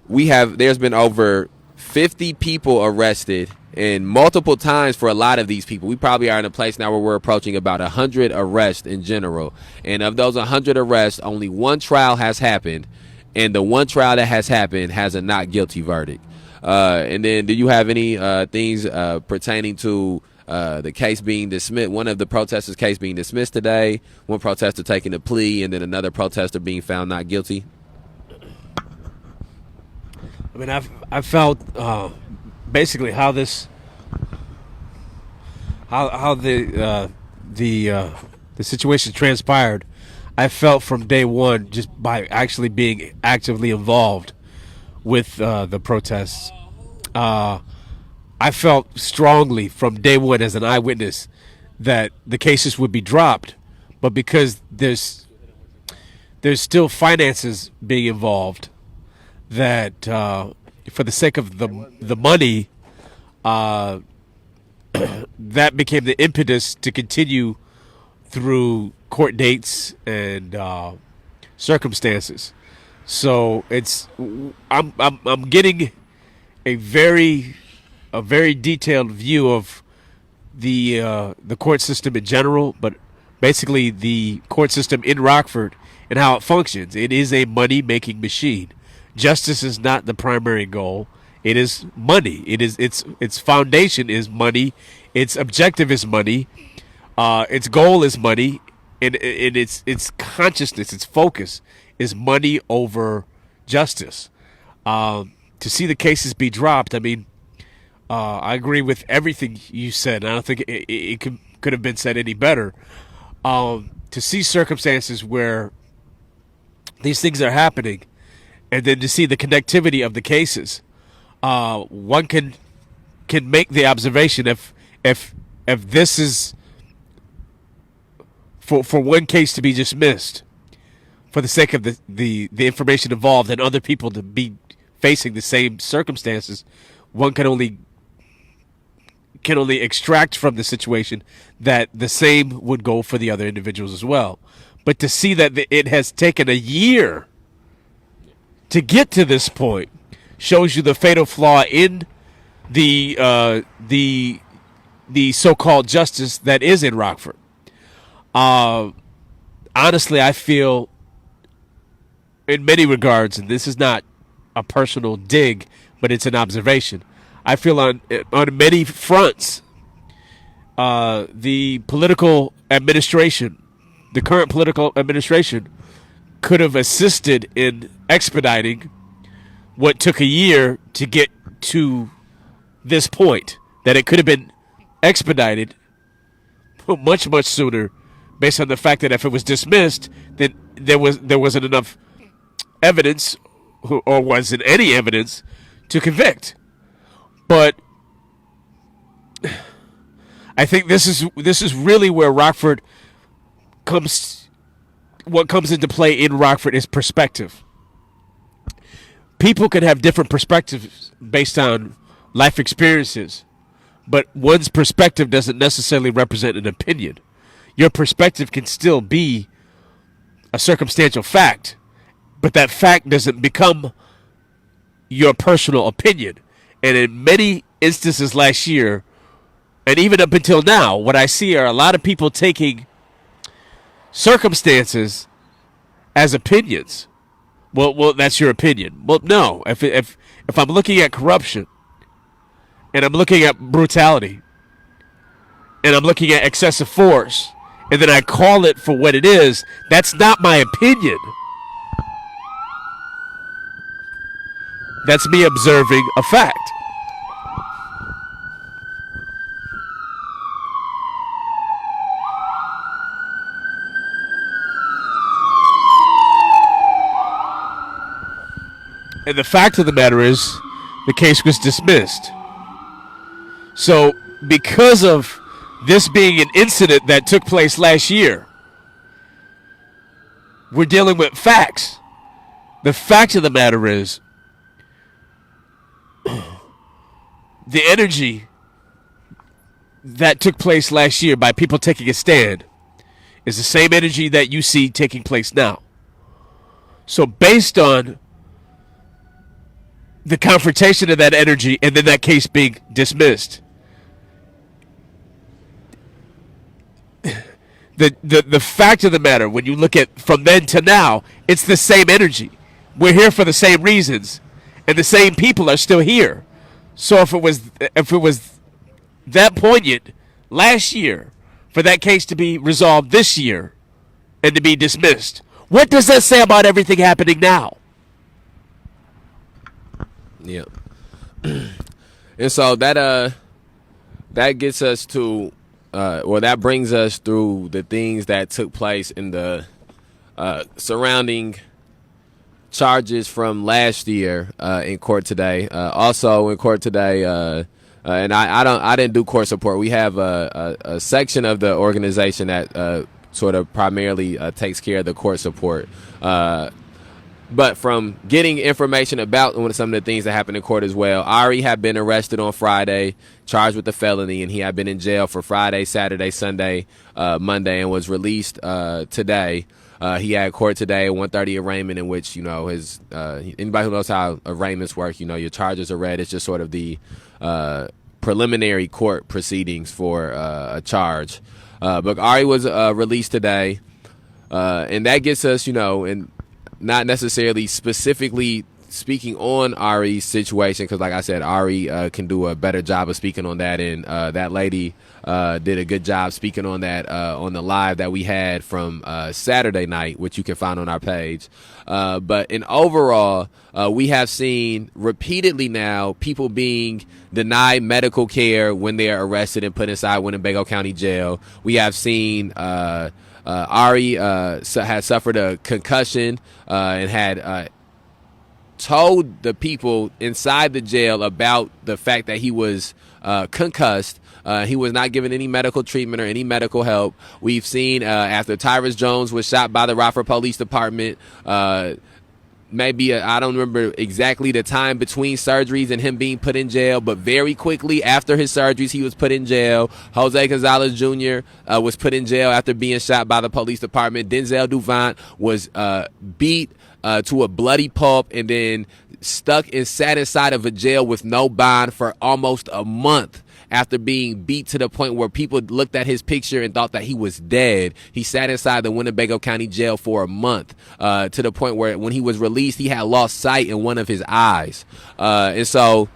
there's been over 50 people arrested, and multiple times for a lot of these people. We probably are in a place now where we're approaching about 100 arrests in general. And of those 100 arrests, only one trial has happened, and the one trial that has happened has a not guilty verdict. And then do you have any things pertaining to the case being dismissed? One of the protesters' case being dismissed today, one protester taking a plea, and then another protester being found not guilty? I mean, I felt basically how the situation transpired. I felt from day one, just by actually being actively involved with the protests. I felt strongly from day one as an eyewitness that the cases would be dropped, but because there's still finances being involved, that for the sake of the money, that became the impetus to continue through court dates and circumstances. So I'm getting a very detailed view of the court system in general, but basically the court system in Rockford and how it functions. It is a money-making machine. Justice is not the primary goal. It is money. It is its foundation is money. Its objective is money. Its goal is money, and its consciousness, its focus is money over justice. To see the cases be dropped, I mean, I agree with everything you said. I don't think it could have been said any better. To see circumstances where these things are happening, and then to see the connectivity of the cases, one can make the observation if this is for one case to be dismissed for the sake of the information involved and other people to be facing the same circumstances, one can only extract from the situation that the same would go for the other individuals as well. But to see that it has taken a year to get to this point shows you the fatal flaw in the so-called justice that is in Rockford. Honestly, I feel in many regards, and this is not a personal dig, but it's an observation, I feel on many fronts, the political administration, the current political administration, could have assisted in expediting what took a year to get to this point. That it could have been expedited much, much sooner, based on the fact that if it was dismissed, then there wasn't enough evidence, or wasn't any evidence, to convict. But I think this is really where Rockford comes. What comes into play in Rockford is perspective. People can have different perspectives based on life experiences, but one's perspective doesn't necessarily represent an opinion. Your perspective can still be a circumstantial fact, but that fact doesn't become your personal opinion. And in many instances last year, and even up until now, what I see are a lot of people taking circumstances as opinions. Well, that's your opinion. Well, no. If I'm looking at corruption, and I'm looking at brutality, and I'm looking at excessive force, and then I call it for what it is, that's not my opinion. That's me observing a fact. And the fact of the matter is, the case was dismissed. So, because of this being an incident that took place last year, we're dealing with facts. The fact of the matter is, the energy that took place last year by people taking a stand is the same energy that you see taking place now. So based on the confrontation of that energy and then that case being dismissed. The fact of the matter, when you look at from then to now, it's the same energy. We're here for the same reasons, and the same people are still here. So if it was that poignant last year for that case to be resolved this year and to be dismissed, what does that say about everything happening now? Yeah. And so that gets us to that brings us through the things that took place in the surrounding charges from last year in court today. Also in court today, and I didn't do court support. We have a section of the organization that sort of primarily takes care of the court support. But from getting information about some of the things that happened in court as well, Ari had been arrested on Friday, charged with a felony, and he had been in jail for Friday, Saturday, Sunday, Monday, and was released today. He had court today, a 1:30 arraignment in which, his anybody who knows how arraignments work, your charges are read. It's just sort of the preliminary court proceedings for a charge. But Ari was released today, and that gets us, and not necessarily specifically speaking on Ari's situation, because like I said, Ari can do a better job of speaking on that, and that lady did a good job speaking on that on the live that we had from Saturday night, which you can find on our page. But in overall, we have seen repeatedly now people being denied medical care when they are arrested and put inside Winnebago County Jail. We have seen Ari had suffered a concussion and had told the people inside the jail about the fact that he was concussed. He was not given any medical treatment or any medical help. We've seen after Tyrus Jones was shot by the Rockford Police Department, I don't remember exactly the time between surgeries and him being put in jail, but very quickly after his surgeries, he was put in jail. Jose Gonzalez Jr. Was put in jail after being shot by the police department. Denzel Duvant was beat to a bloody pulp and then stuck and sat inside of a jail with no bond for almost a month. After being beat to the point where people looked at his picture and thought that he was dead. He sat inside the Winnebago County Jail for a month, to the point where when he was released, he had lost sight in one of his eyes. And so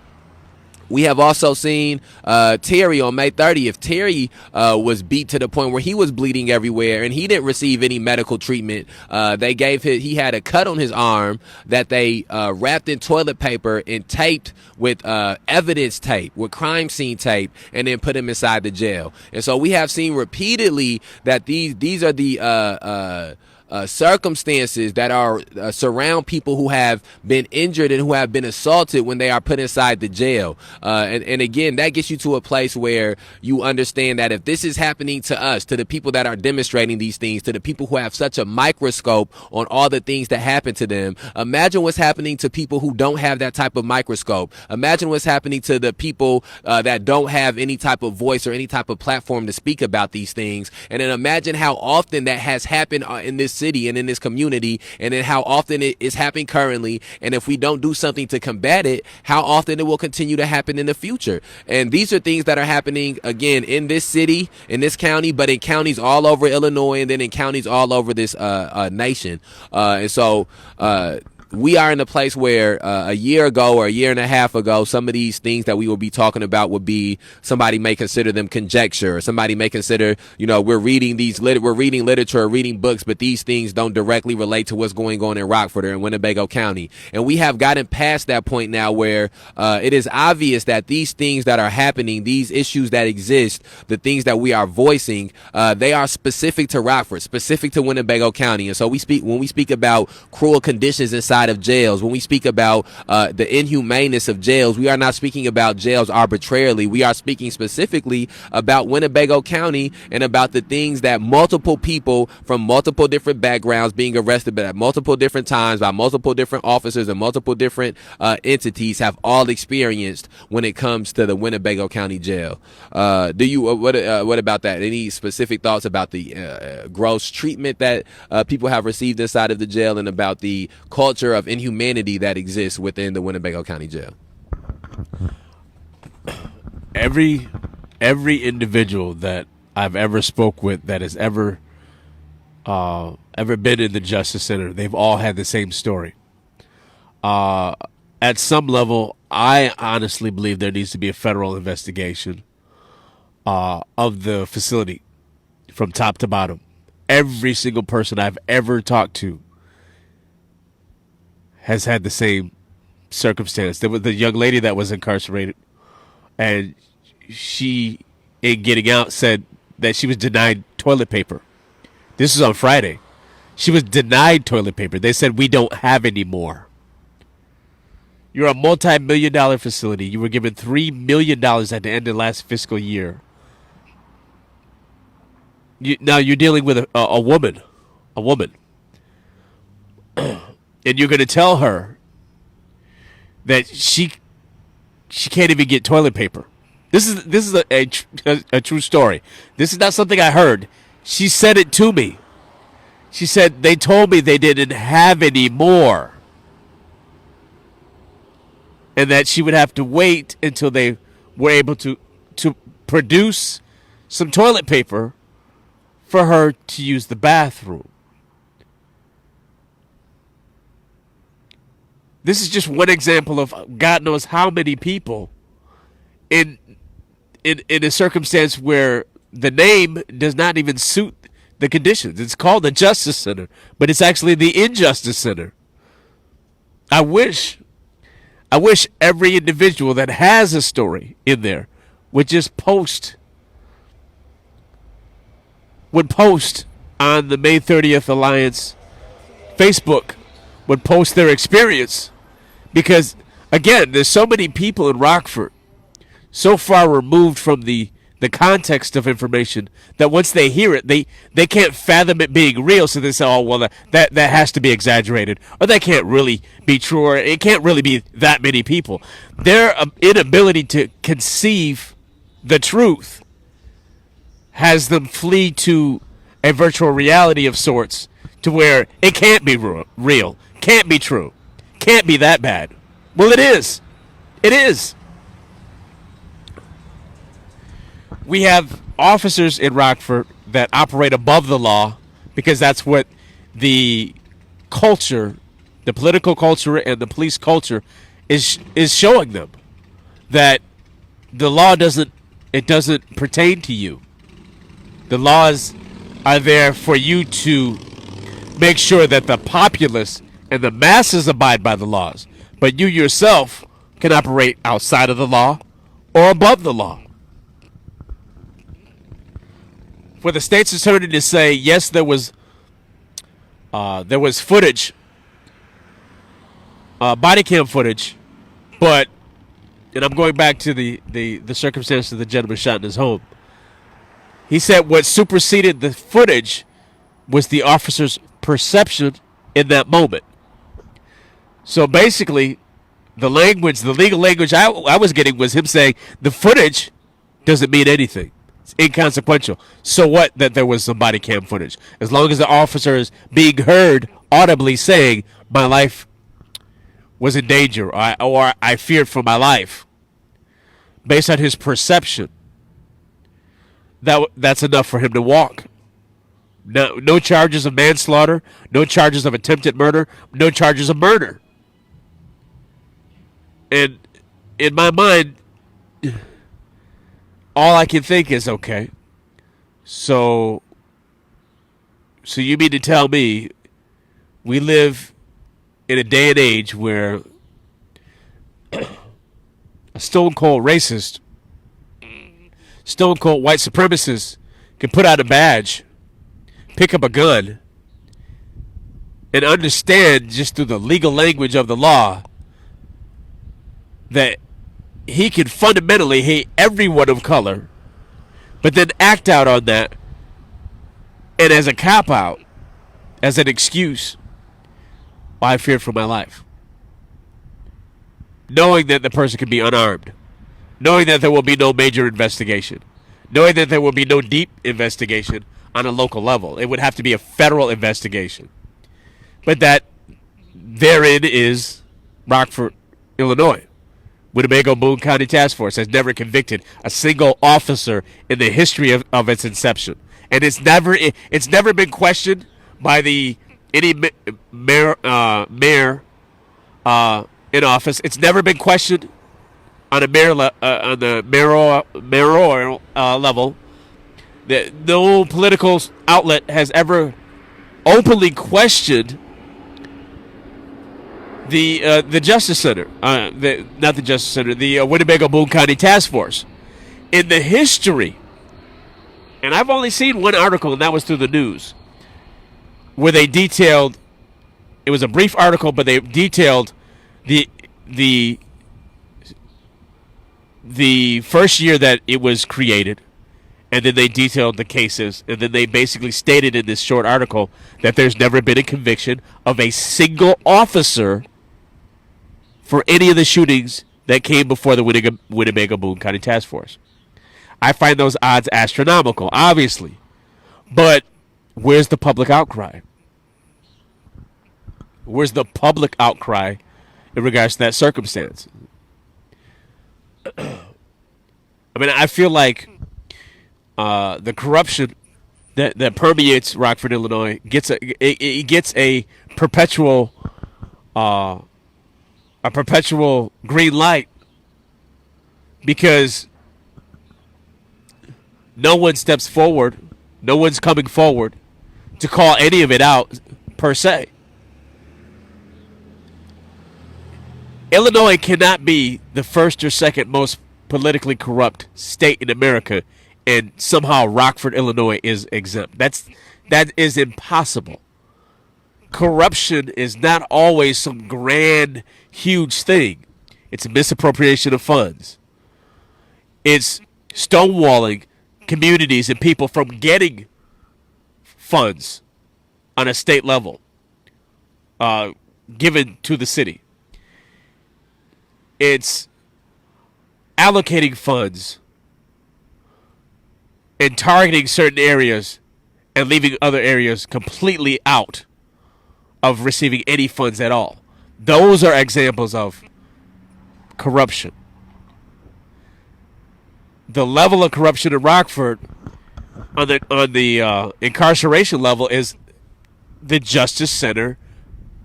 we have also seen Terry on May 30th. Terry was beat to the point where he was bleeding everywhere, and he didn't receive any medical treatment. He had a cut on his arm that they wrapped in toilet paper and taped with evidence tape, with crime scene tape, and then put him inside the jail. And so we have seen repeatedly that these are the circumstances that are surround people who have been injured and who have been assaulted when they are put inside the jail. And again, that gets you to a place where you understand that if this is happening to us, to the people that are demonstrating these things, to the people who have such a microscope on all the things that happen to them, imagine what's happening to people who don't have that type of microscope. Imagine what's happening to the people that don't have any type of voice or any type of platform to speak about these things. And then imagine how often that has happened in this city and in this community, and then how often it is happening currently, and if we don't do something to combat it, how often it will continue to happen in the future. And these are things that are happening again in this city, in this county, but in counties all over Illinois, and then in counties all over this nation. And so we are in a place where a year ago or a year and a half ago, some of these things that we will be talking about would be, somebody may consider them conjecture, or somebody may consider, we're reading literature or reading books, but these things don't directly relate to what's going on in Rockford or in Winnebago County. And we have gotten past that point now where it is obvious that these things that are happening, these issues that exist, the things that we are voicing, they are specific to Rockford, specific to Winnebago County. And so when we speak about cruel conditions inside of jails, when we speak about the inhumaneness of jails, we are not speaking about jails arbitrarily. We are speaking specifically about Winnebago County and about the things that multiple people from multiple different backgrounds being arrested at multiple different times by multiple different officers and multiple different entities have all experienced when it comes to the Winnebago County Jail. What about that? Any specific thoughts about the gross treatment that people have received inside of the jail, and about the culture culture of inhumanity that exists within the Winnebago County Jail. Every individual that I've ever spoke with that has ever been in the Justice Center, they've all had the same story. At some level, I honestly believe there needs to be a federal investigation of the facility from top to bottom. Every single person I've ever talked to has had the same circumstance. There was the young lady that was incarcerated, and she, in getting out, said that she was denied toilet paper. This is on Friday. She was denied toilet paper. They said, we don't have any more. You're a multi-million-dollar facility. You were given $3 million at the end of last fiscal year. Now you're dealing with a woman. And you're going to tell her that she can't even get toilet paper. This is a true story. This is not something I heard. She said it to me. She said they told me they didn't have any more, and that she would have to wait until they were able to produce some toilet paper for her to use the bathroom. This is just one example of God knows how many people in a circumstance where the name does not even suit the conditions. It's called the Justice Center, but it's actually the Injustice Center. I wish every individual that has a story in there would just post on the May 30th Alliance Facebook, would post their experience. Because, again, there's so many people in Rockford so far removed from the context of information that once they hear it, they can't fathom it being real. So they say, oh, well, that has to be exaggerated, or that can't really be true, or it can't really be that many people. Their inability to conceive the truth has them flee to a virtual reality of sorts, to where it can't be real, can't be true, can't be that bad. Well, it is. It is. We have officers in Rockford that operate above the law, because that's what the culture, the political culture and the police culture is showing them, that the law doesn't pertain to you. The laws are there for you to make sure that the populace and the masses abide by the laws, but you yourself can operate outside of the law or above the law. For the state's attorney to say, yes, there was footage, body cam footage, but, and I'm going back to the circumstance of the gentleman shot in his home. He said what superseded the footage was the officer's perception in that moment. So basically, the legal language I was getting was him saying the footage doesn't mean anything. It's inconsequential. So what that there was some body cam footage? As long as the officer is being heard audibly saying, my life was in danger, or I feared for my life, based on his perception, that's enough for him to walk. No charges of manslaughter, no charges of attempted murder, no charges of murder. And in my mind, all I can think is, okay, so you mean to tell me we live in a day and age where a stone-cold racist, stone-cold white supremacist can put out a badge, pick up a gun, and understand just through the legal language of the law that he can fundamentally hate everyone of color, but then act out on that, and as a cop-out, as an excuse, I feared for my life. Knowing that the person can be unarmed, knowing that there will be no major investigation, knowing that there will be no deep investigation on a local level. It would have to be a federal investigation. But that therein is Rockford, Illinois. Winnebago Boone County Task Force has never convicted a single officer in the history of its inception, and it's never been questioned by any mayor in office. It's never been questioned on on the mayoral level. No political outlet has ever openly questioned the Justice Center, not the Justice Center, the Winnebago Boone County Task Force. In the history, and I've only seen one article, and that was through the news, where they detailed. It was a brief article, but they detailed the first year that it was created, and then they detailed the cases, and then they basically stated in this short article that there's never been a conviction of a single officer for any of the shootings that came before the Winnebago Boone County Task Force. I find those odds astronomical, obviously, but where's the public outcry? Where's the public outcry in regards to that circumstance? I mean, I feel like the corruption that permeates Rockford, Illinois, gets a perpetual green light, because no one steps forward, no one's coming forward to call any of it out per se. Illinois cannot be the first or second most politically corrupt state in America, and somehow Rockford, Illinois is exempt. That is impossible. Corruption is not always some grand, huge thing. It's a misappropriation of funds. It's stonewalling communities and people from getting funds on a state level given to the city. It's allocating funds and targeting certain areas and leaving other areas completely out of receiving any funds at all. Those are examples of corruption. The level of corruption in Rockford on the incarceration level is the Justice Center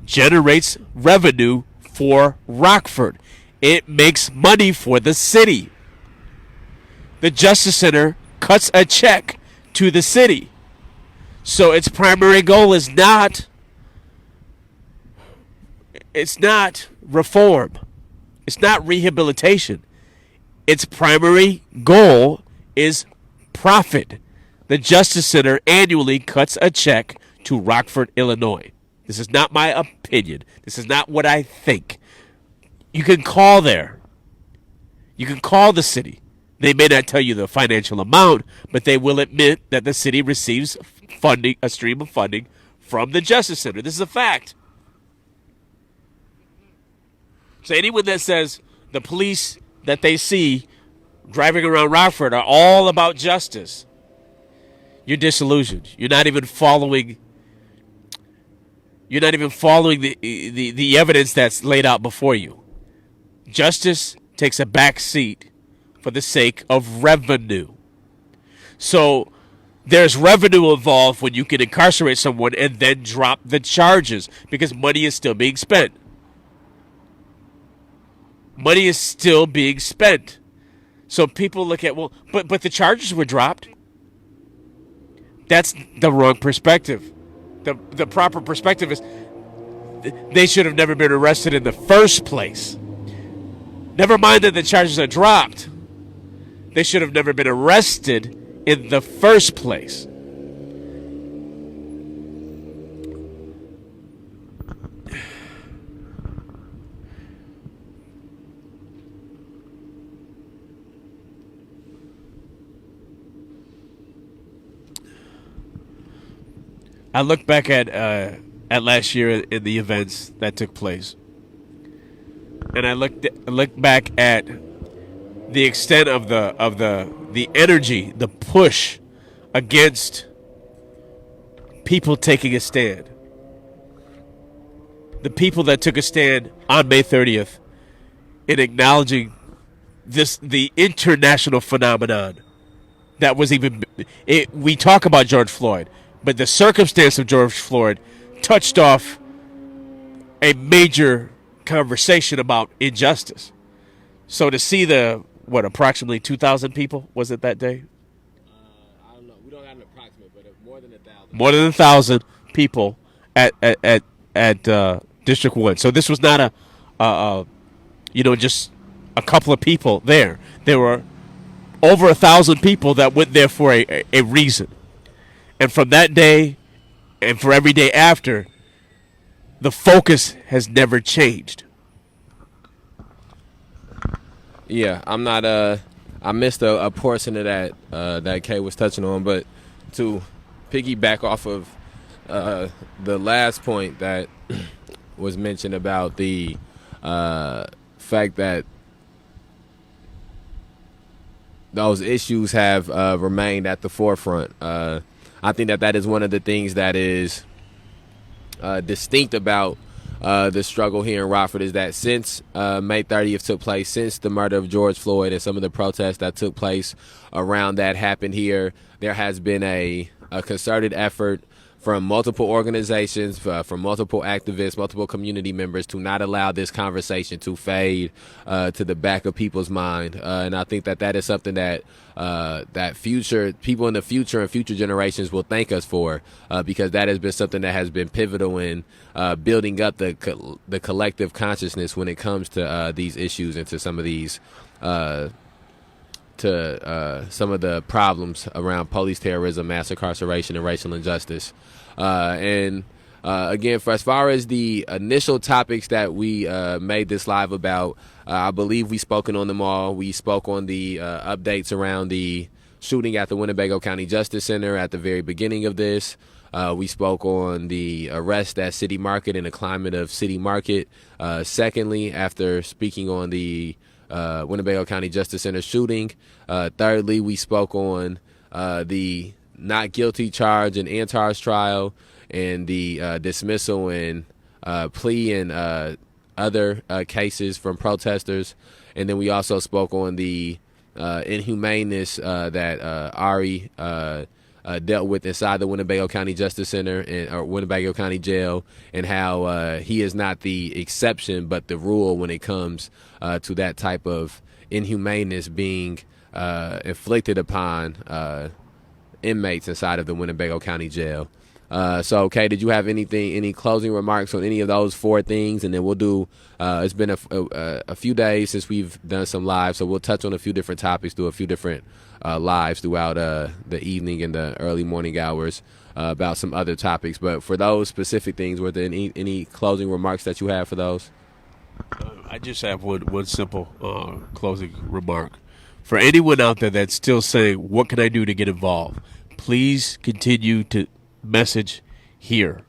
generates revenue for Rockford. It makes money for the city. The Justice Center cuts a check to the city. So its primary goal is not reform. It's not rehabilitation. Its primary goal is profit. The Justice Center annually cuts a check to Rockford, Illinois. This is not my opinion. This is not what I think. You can call there. You can call the city. They may not tell you the financial amount, but they will admit that the city receives funding, a stream of funding from the Justice Center. This is a fact. So anyone that says the police that they see driving around Rockford are all about justice, you're disillusioned. You're not even following the evidence that's laid out before you. Justice takes a back seat for the sake of revenue. So there's revenue involved when you can incarcerate someone and then drop the charges because money is still being spent. Money is still being spent. So people look at, well, but the charges were dropped. That's the wrong perspective. The proper perspective is they should have never been arrested in the first place. Never mind that the charges are dropped. They should have never been arrested in the first place. I look back at last year in the events that took place, and I look back at the extent of the energy, the push against people taking a stand, the people that took a stand on May 30th in acknowledging the international phenomenon that was even we talk about George Floyd, but the circumstance of George Floyd touched off a major conversation about injustice. So to see approximately 2,000 people was it that day? I don't know. We don't have an approximate, but more than 1,000. More than 1,000 people at District 1. So this was not just a couple of people there. There were over 1,000 people that went there for a reason. And from that day and for every day after, the focus has never changed. Yeah, I'm not. I missed a portion of that that Kay was touching on, but to piggyback off of the last point that was mentioned about the fact that those issues have remained at the forefront. I think that is one of the things that is distinct about the struggle here in Rockford is that since May 30th took place, since the murder of George Floyd and some of the protests that took place around that happened here, there has been a concerted effort from multiple organizations, from multiple activists, multiple community members to not allow this conversation to fade to the back of people's mind. And I think that is something that that future people in the future and future generations will thank us for, because that has been something that has been pivotal in building up the collective consciousness when it comes to these issues and to some of these some of the problems around police terrorism, mass incarceration, and racial injustice. Again, for as far as the initial topics that we made this live about, I believe we've spoken on them all. We spoke on the updates around the shooting at the Winnebago County Justice Center at the very beginning of this. We spoke on the arrest at City Market and the climate of City Market. Secondly, after speaking on the Winnebago County Justice Center shooting. Thirdly, we spoke on the not guilty charge in Antar's trial and the dismissal and plea in other cases from protesters. And then we also spoke on the inhumaneness that Ari dealt with inside the Winnebago County Justice Center or Winnebago County Jail, and how he is not the exception but the rule when it comes to that type of inhumaneness being inflicted upon inmates inside of the Winnebago County Jail. So, Kay, did you have any closing remarks on any of those four things? And then we'll do, it's been a few days since we've done some live, so we'll touch on a few different topics, do a few different lives throughout the evening and the early morning hours about some other topics. But for those specific things, were there any closing remarks that you have for those? I just have one simple closing remark. For anyone out there that's still saying, what can I do to get involved? Please continue to message here,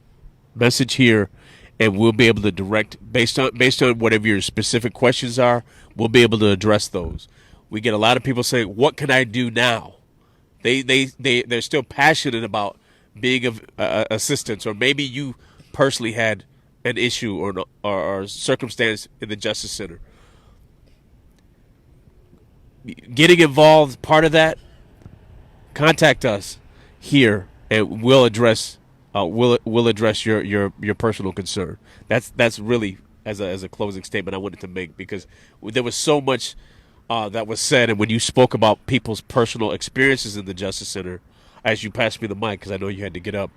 and we'll be able to direct based on whatever your specific questions are. We'll be able to address those. We get a lot of people saying, "What can I do now?" They're still passionate about being of assistance, or maybe you personally had an issue or circumstance in the Justice Center. Getting involved, part of that. Contact us here, and we'll address your personal concern. That's really as a closing statement I wanted to make, because there was so much that was said, and when you spoke about people's personal experiences in the Justice Center, as you passed me the mic, because I know you had to get up,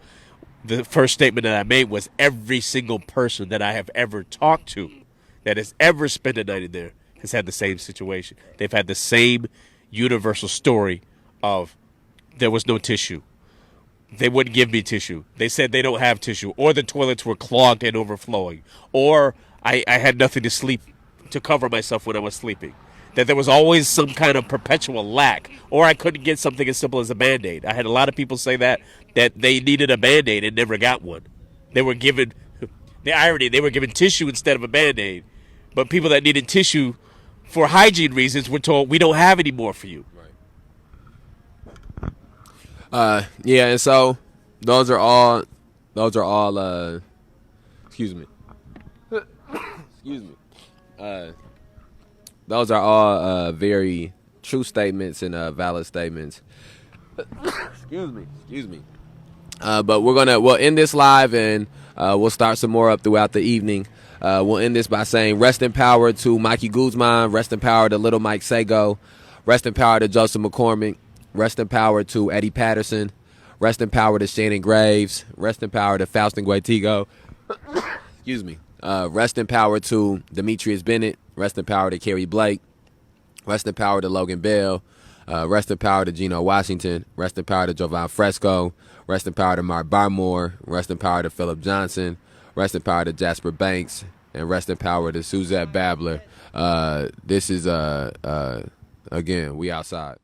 the first statement that I made was every single person that I have ever talked to that has ever spent a night in there has had the same situation. They've had the same universal story of there was no tissue. They wouldn't give me tissue. They said they don't have tissue, or the toilets were clogged and overflowing, or I had nothing to cover myself when I was sleeping. That there was always some kind of perpetual lack, or I couldn't get something as simple as a Band-Aid. I had a lot of people say that they needed a Band-Aid and never got one. They were given, the irony, they were given tissue instead of a Band-Aid. But people that needed tissue for hygiene reasons were told, we don't have any more for you. Yeah, and so those are all excuse me. Excuse me. Those are all very true statements and valid statements. Excuse me. But we'll end this live and we'll start some more up throughout the evening. We'll end this by saying rest in power to Mikey Guzman, rest in power to Little Mike Sago, rest in power to Joseph McCormick, rest in power to Eddie Patterson, rest in power to Shannon Graves, rest in power to Faustin Guaitigo. Excuse me. Rest in power to Demetrius Bennett, rest in power to Kerry Blake, rest in power to Logan Bell, rest in power to Geno Washington, rest in power to Jovan Fresco, rest in power to Mark Barmore, rest in power to Philip Johnson, rest in power to Jasper Banks, and rest in power to Suzette Babler. This is, again, we outside.